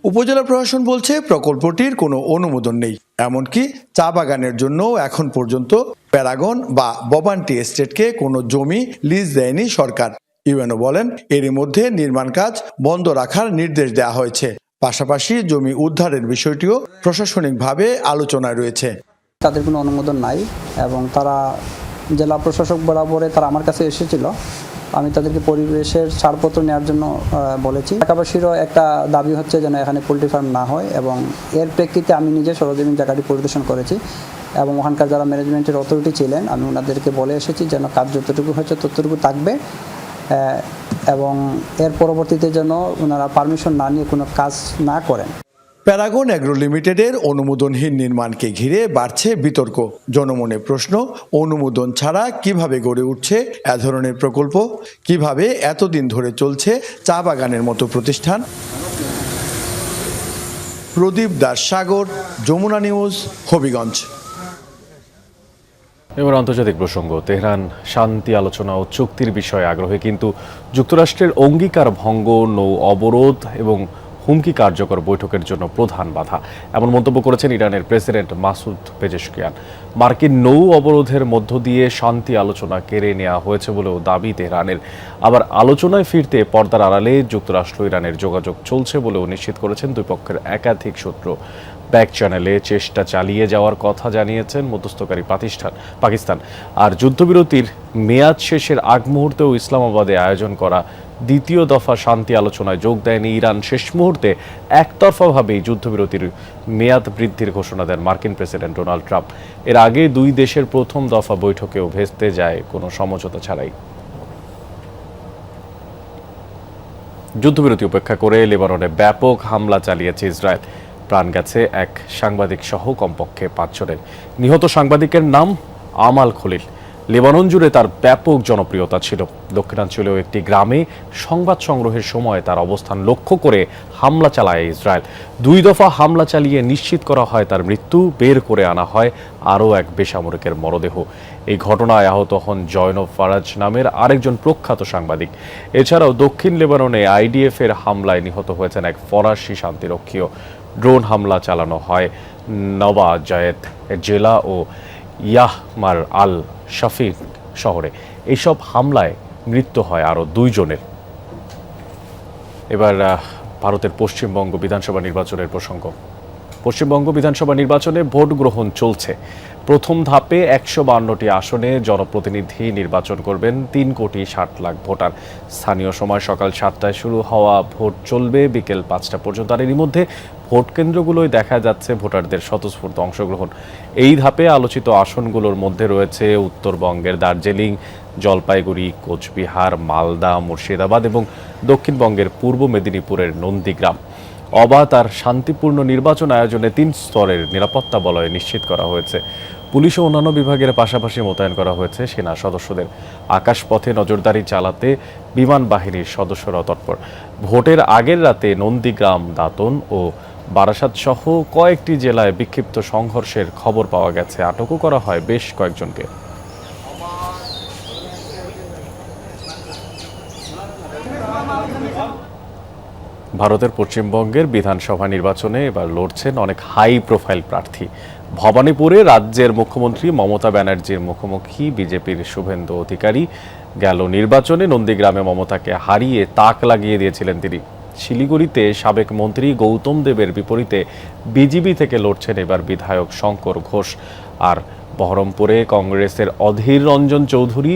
উপজেলা প্রশাসন বলছে প্রকল্পটির কোনো অনুমোদন নেই, এমনকি চা বাগানের জন্য এখন পর্যন্ত প্যারাগন বা ববান টি এস্টেটকে কোনো জমি লিজ দেয়নি সরকার। ইউএনও বলেন, এরই মধ্যে নির্মাণ কাজ বন্ধ রাখার নির্দেশ দেওয়া হয়েছে। পাশাপাশি জমি উদ্ধারের বিষয়টিও প্রশাসনিকভাবে আলোচনায় রয়েছে। তাদের কোনো অনুমোদন নাই এবং তারা জেলা প্রশাসক বরাবরে তারা আমার কাছে এসেছিল। আমি তাদেরকে পরিবেশের ছাড়পত্র নেওয়ার জন্য বলেছি। এলাকাবাসীরও একটা দাবি হচ্ছে যেন এখানে পোল্ট্রি ফার্ম না হয়, এবং এর প্রেক্ষিতে আমি নিজে সরজমিন জায়গাটি পরিদর্শন করেছি এবং ওখানকার যারা ম্যানেজমেন্টের অথরিটি ছিলেন আমি ওনাদেরকে বলে এসেছি যেন কাজ যতটুকু হচ্ছে ততটুকু থাকবে এবং এর পরবর্তীতে যেন ওনারা পারমিশন না নিয়ে কোনো কাজ না করেন। প্যারাগন এগ্রো লিমিটেডের অনুমোদনহীন নির্মাণকে ঘিরে বাড়ছে বিতর্ক। জনমনে প্রশ্ন, অনুমোদন ছাড়া কিভাবে গড়ে উঠছে এ ধরনের প্রকল্প? কিভাবে এতদিন ধরে চলছে চা বাগানের মতো প্রতিষ্ঠান? প্রদীপ দাস সাগর, যমুনা নিউজ, হবিগঞ্জ। এবার আন্তর্জাতিক প্রসঙ্গ। তেহরান শান্তি আলোচনা ও চুক্তির বিষয়ে আগ্রহী, কিন্তু যুক্তরাষ্ট্রের অঙ্গীকার ভঙ্গ, নৌ অবরোধ এবং হুমকি কার্যকর বৈঠকের জন্য প্রধান বাধা, এমন মন্তব্য করেছেন ইরানের প্রেসিডেন্ট মাসুদ পেজেশকিয়ান। মার্কিন নৌ অবরোধের মধ্য দিয়ে শান্তি আলোচনা কেড়ে নেওয়া হয়েছে বলেও দাবি তেহরানের। আবার আলোচনায় ফিরতে পর্দার আড়ালে যুক্তরাষ্ট্র ইরানের যোগাযোগ চলছে বলেও নিশ্চিত করেছেন দুই পক্ষের একাধিক সূত্র। ব্যাক চ্যানেলে চেষ্টা চালিয়ে যাওয়ার কথা জানিয়েছেন মধ্যস্থকারী পাকিস্তান। আর যুদ্ধবিরতির মেয়াদ শেষের আগ মুহূর্তেও ইসলামাবাদে আয়োজন করা দ্বিতীয় দফা শান্তি আলোচনায় যোগ দেয়নি ইরান। শেষ মুহূর্তে একতরফাভাবেই যুদ্ধবিরতির মেয়াদ বৃদ্ধির ঘোষণা দেন মার্কিন প্রেসিডেন্ট ডোনাল্ড ট্রাম্প। এর আগে দুই দেশের প্রথম দফা বৈঠকেও ভেস্তে যায় কোনো সমঝোতা ছাড়াই। যুদ্ধবিরতি উপেক্ষা করে লেবাননে ব্যাপক হামলা চালিয়েছে ইসরায়েল। প্রাণ গেছে এক সাংবাদিক সহ কমপক্ষে 5 জনের। নিহত সাংবাদিকের নাম আমাল খলিল। লেবানন জুড়ে তার ব্যাপক জনপ্রিয়তা ছিল। দক্ষিণাঞ্চলীয় একটি গ্রামে সংবাদ সংগ্রহের সময় তার অবস্থান লক্ষ্য করে হামলা চালায় ইসরায়েল। 2 দফা হামলা চালিয়ে নিশ্চিত করা হয় তার মৃত্যু। বের করে আনা হয় আরও এক বেসামরিকের মরদেহ। এই ঘটনায় আহত হন জয়নব ফারাজ নামের আরেকজন প্রখ্যাত সাংবাদিক। এছাড়াও দক্ষিণ লেবাননে আইডিএফ এর হামলায় নিহত হয়েছেন এক ফরাসি শান্তিরক্ষীও। ড্রোন হামলা চালানো হয় নওয়া জায়েদ জেলা ও ইয়াহমার আল শাফিক শহরে। এইসব হামলায় মৃত্যু হয় আরও 2 জনের। এবার ভারতের পশ্চিমবঙ্গ বিধানসভা নির্বাচনের প্রসঙ্গ। পশ্চিমবঙ্গ বিধানসভা নির্বাচনে ভোট গ্রহণ চলছে। প্রথম ধাপে 152টি আসনে জনপ্রতিনিধি নির্বাচন করবেন 3,60,00,000 ভোটার। স্থানীয় সময় সকাল 7টায় শুরু হওয়া ভোট চলবে বিকেল 5টা পর্যন্ত। আর এরই মধ্যে ভোট কেন্দ্রগুলোয় দেখা যাচ্ছে ভোটারদের স্বতঃস্ফূর্ত অংশগ্রহণ। এই ধাপে আলোচিত আসনগুলোর মধ্যে রয়েছে উত্তরবঙ্গের দার্জিলিং, জলপাইগুড়ি, কোচবিহার, মালদা, মুর্শিদাবাদ এবং দক্ষিণবঙ্গের পূর্ব মেদিনীপুরের নন্দীগ্রাম। অবাধ আর শান্তিপূর্ণ নির্বাচন আয়োজনে 3 স্তরের নিরাপত্তা বলয় নিশ্চিত করা হয়েছে। পুলিশ ও অন্যান্য বিভাগের পাশাপাশি মোতায়েন করা হয়েছে সেনা সদস্যদের। আকাশপথে নজরদারি চালাতে বিমান বাহিনীর সদস্যরা তৎপর। ভোটের আগের রাতে নন্দীগ্রাম, দাঁতন ও বারাসাত সহ কয়েকটি জেলায় বিক্ষিপ্ত সংঘর্ষের খবর পাওয়া গেছে। আটকও করা হয় বেশ কয়েকজনকে। ভারতের পশ্চিমবঙ্গের বিধানসভা নির্বাচনে এবার লড়ছেন অনেক হাই প্রোফাইল প্রার্থী। ভবানীপুরে রাজ্যের মুখ্যমন্ত্রী মমতা ব্যানার্জির মুখোমুখি বিজেপির শুভেন্দু অধিকারী। গেল নির্বাচনে নন্দীগ্রামে মমতাকে হারিয়ে তাক লাগিয়ে দিয়েছিলেন তিনি। শিলিগুড়িতে সাবেক মন্ত্রী গৌতম দেবের বিপরীতে বিজেপি থেকে লড়ছেন এবার বিধায়ক শঙ্কর ঘোষ। আর বহরমপুরে কংগ্রেসের অধীর রঞ্জন চৌধুরী,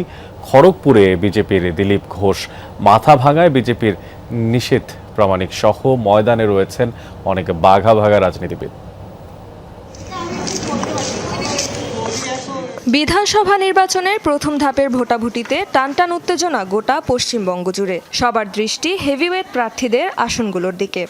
খড়গপুরে বিজেপির দিলীপ ঘোষ, মাথাভাঙায় বিজেপির নিষেধ প্রামাণিক সহ ময়দানে রয়েছেন অনেক বাঘা রাজনীতিবিদ। বিধানসভা নির্বাচনের প্রথম ধাপের ভোটাভুটিতে টানটান উত্তেজনা গোটা পশ্চিমবঙ্গ জুড়ে। সবার দৃষ্টি হেভিওয়েট প্রার্থীদের আসনগুলোর দিকে।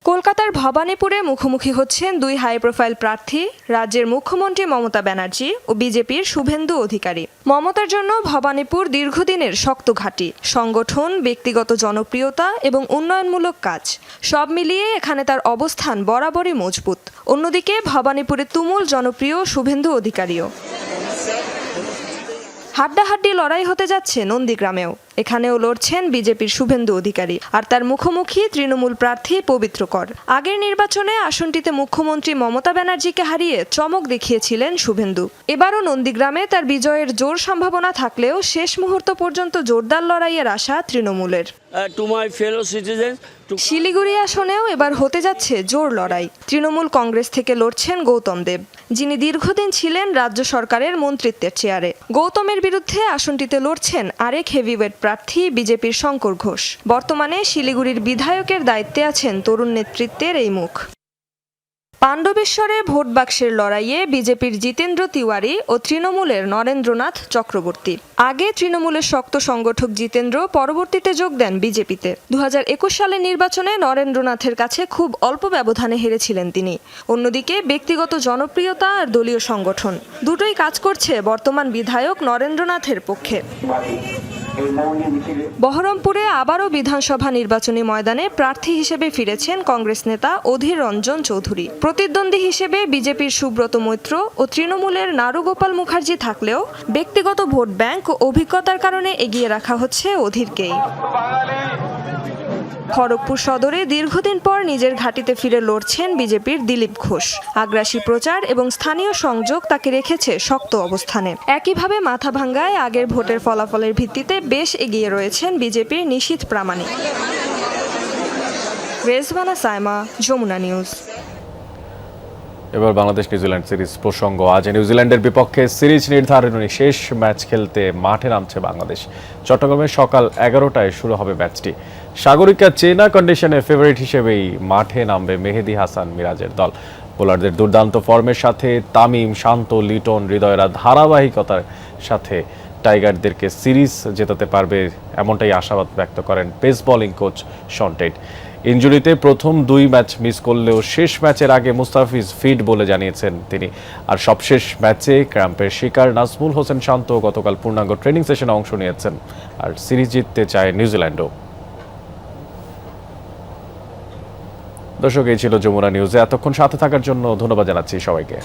কলকাতার ভবানীপুরে মুখোমুখি হচ্ছেন 2 হাই প্রোফাইল প্রার্থী, রাজ্যের মুখ্যমন্ত্রী মমতা ব্যানার্জি ও বিজেপির শুভেন্দু অধিকারী। মমতার জন্য ভবানীপুর দীর্ঘদিনের শক্ত ঘাঁটি। সংগঠন, ব্যক্তিগত জনপ্রিয়তা এবং উন্নয়নমূলক কাজ সব মিলিয়ে এখানে তার অবস্থান বরাবরই মজবুত। অন্যদিকে ভবানীপুরে তুমুল জনপ্রিয় শুভেন্দু অধিকারীও। হাড্ডাহাড্ডি লড়াই হতে যাচ্ছে নন্দীগ্রামেও। এখানেও লড়ছেন বিজেপির শুভেন্দু অধিকারী আর তার মুখোমুখি তৃণমূল প্রার্থী পবিত্র কর। আগের নির্বাচনে আসনটিতে মুখ্যমন্ত্রী মমতা ব্যানার্জিকে হারিয়ে চমক দেখিয়েছিলেন শুভেন্দু। এবারও নন্দীগ্রামে তার বিজয়ের জোর সম্ভাবনা থাকলেও শেষ মুহূর্ত পর্যন্ত জোরদার লড়াইয়ের আশা তৃণমূলের। শিলিগুড়ি আসনেও এবার হতে যাচ্ছে জোর লড়াই। তৃণমূল কংগ্রেস থেকে লড়ছেন গৌতম দেব, যিনি দীর্ঘদিন ছিলেন রাজ্য সরকারের মন্ত্রিত্বের চেয়ারে। গৌতমের বিরুদ্ধে আসনটিতে লড়ছেন আরেক হেভিওয়েট প্রার্থী বিজেপির শঙ্কর ঘোষ। বর্তমানে শিলিগুড়ির বিধায়কের দায়িত্বে আছেন তরুণ নেতৃত্বের এই মুখ। পাণ্ডবেশ্বরে ভোট বাক্সের লড়াইয়ে বিজেপির জিতেন্দ্র তিওয়ারি ও তৃণমূলের নরেন্দ্রনাথ চক্রবর্তী। আগে তৃণমূলের শক্ত সংগঠক জিতেন্দ্র পরবর্তীতে যোগ দেন বিজেপিতে। 2021 সালের নির্বাচনে নরেন্দ্রনাথের কাছে খুব অল্প ব্যবধানে হেরেছিলেন তিনি। অন্যদিকে ব্যক্তিগত জনপ্রিয়তা আর দলীয় সংগঠন দুটোই কাজ করছে বর্তমান বিধায়ক নরেন্দ্রনাথের পক্ষে। বহরমপুরে আবারও বিধানসভা নির্বাচনী ময়দানে প্রার্থী হিসেবে ফিরেছেন কংগ্রেস নেতা অধীর রঞ্জন চৌধুরী। প্রতিদ্বন্দ্বী হিসেবে বিজেপির সুব্রত মৈত্র ও তৃণমূলের নারুগোপাল মুখার্জি থাকলেও ব্যক্তিগত ভোট ব্যাংক ও অভিজ্ঞতার কারণে এগিয়ে রাখা হচ্ছে অধীরকেই। খড়গপুর সদরে দীর্ঘদিন পর নিজের ঘাঁটিতে ফিরে লড়ছেন বিজেপির দিলীপ ঘোষ। আগ্রাসী প্রচার এবং স্থানীয় সংযোগ তাকে রেখেছে শক্ত অবস্থানে। একইভাবে মাথাভাঙ্গায় আগের ভোটের ফলাফলের ভিত্তিতে বেশ এগিয়ে রয়েছেন বিজেপির নিশীথ প্রামাণিক। রেজওয়ানা সাইমা, যমুনা নিউজ। এবার বাংলাদেশ নিউজিল্যান্ড সিরিজ প্রসঙ্গ। আজ নিউজিল্যান্ডের বিপক্ষে সিরিজ নির্ধারণী শেষ ম্যাচ খেলতে মাঠে নামছে বাংলাদেশ। চট্টগ্রামে সকাল 11টায় শুরু হবে ম্যাচটি। সাগরিকা চেনা কন্ডিশনে ফেভারিট হিসেবেই মাঠে নামবে মেহেদী হাসান মিরাজের দল। বোলারদের দুর্দান্ত ফর্মের সাথে তামিম, শান্ত, লিটন, হৃদয়রা ধারাবাহিকতার সাথে টাইগারদেরকে সিরিজ জেতাতে পারবে এমনটাই আশাবাদ ব্যক্ত করেন pace bowling coach Shaun Tait. ইনজুরিতে প্রথম 2 ম্যাচ মিস করলেও শেষ ম্যাচের আগে মুস্তাফিজ ফিট বলে জানিয়েছেন তিনি। আর সবশেষ ম্যাচে ক্র্যাম্পের শিকার নাজমুল হোসেন শান্ত গতকাল পূর্ণাঙ্গ ট্রেনিং সেশনে অংশ নিয়েছেন। আর সিরিজ জিততে চায় নিউজিল্যান্ডও। দর্শক, এই ছিল যমুনা নিউজে। এতক্ষণ সাথে থাকার জন্য ধন্যবাদ জানাচ্ছি সবাইকে।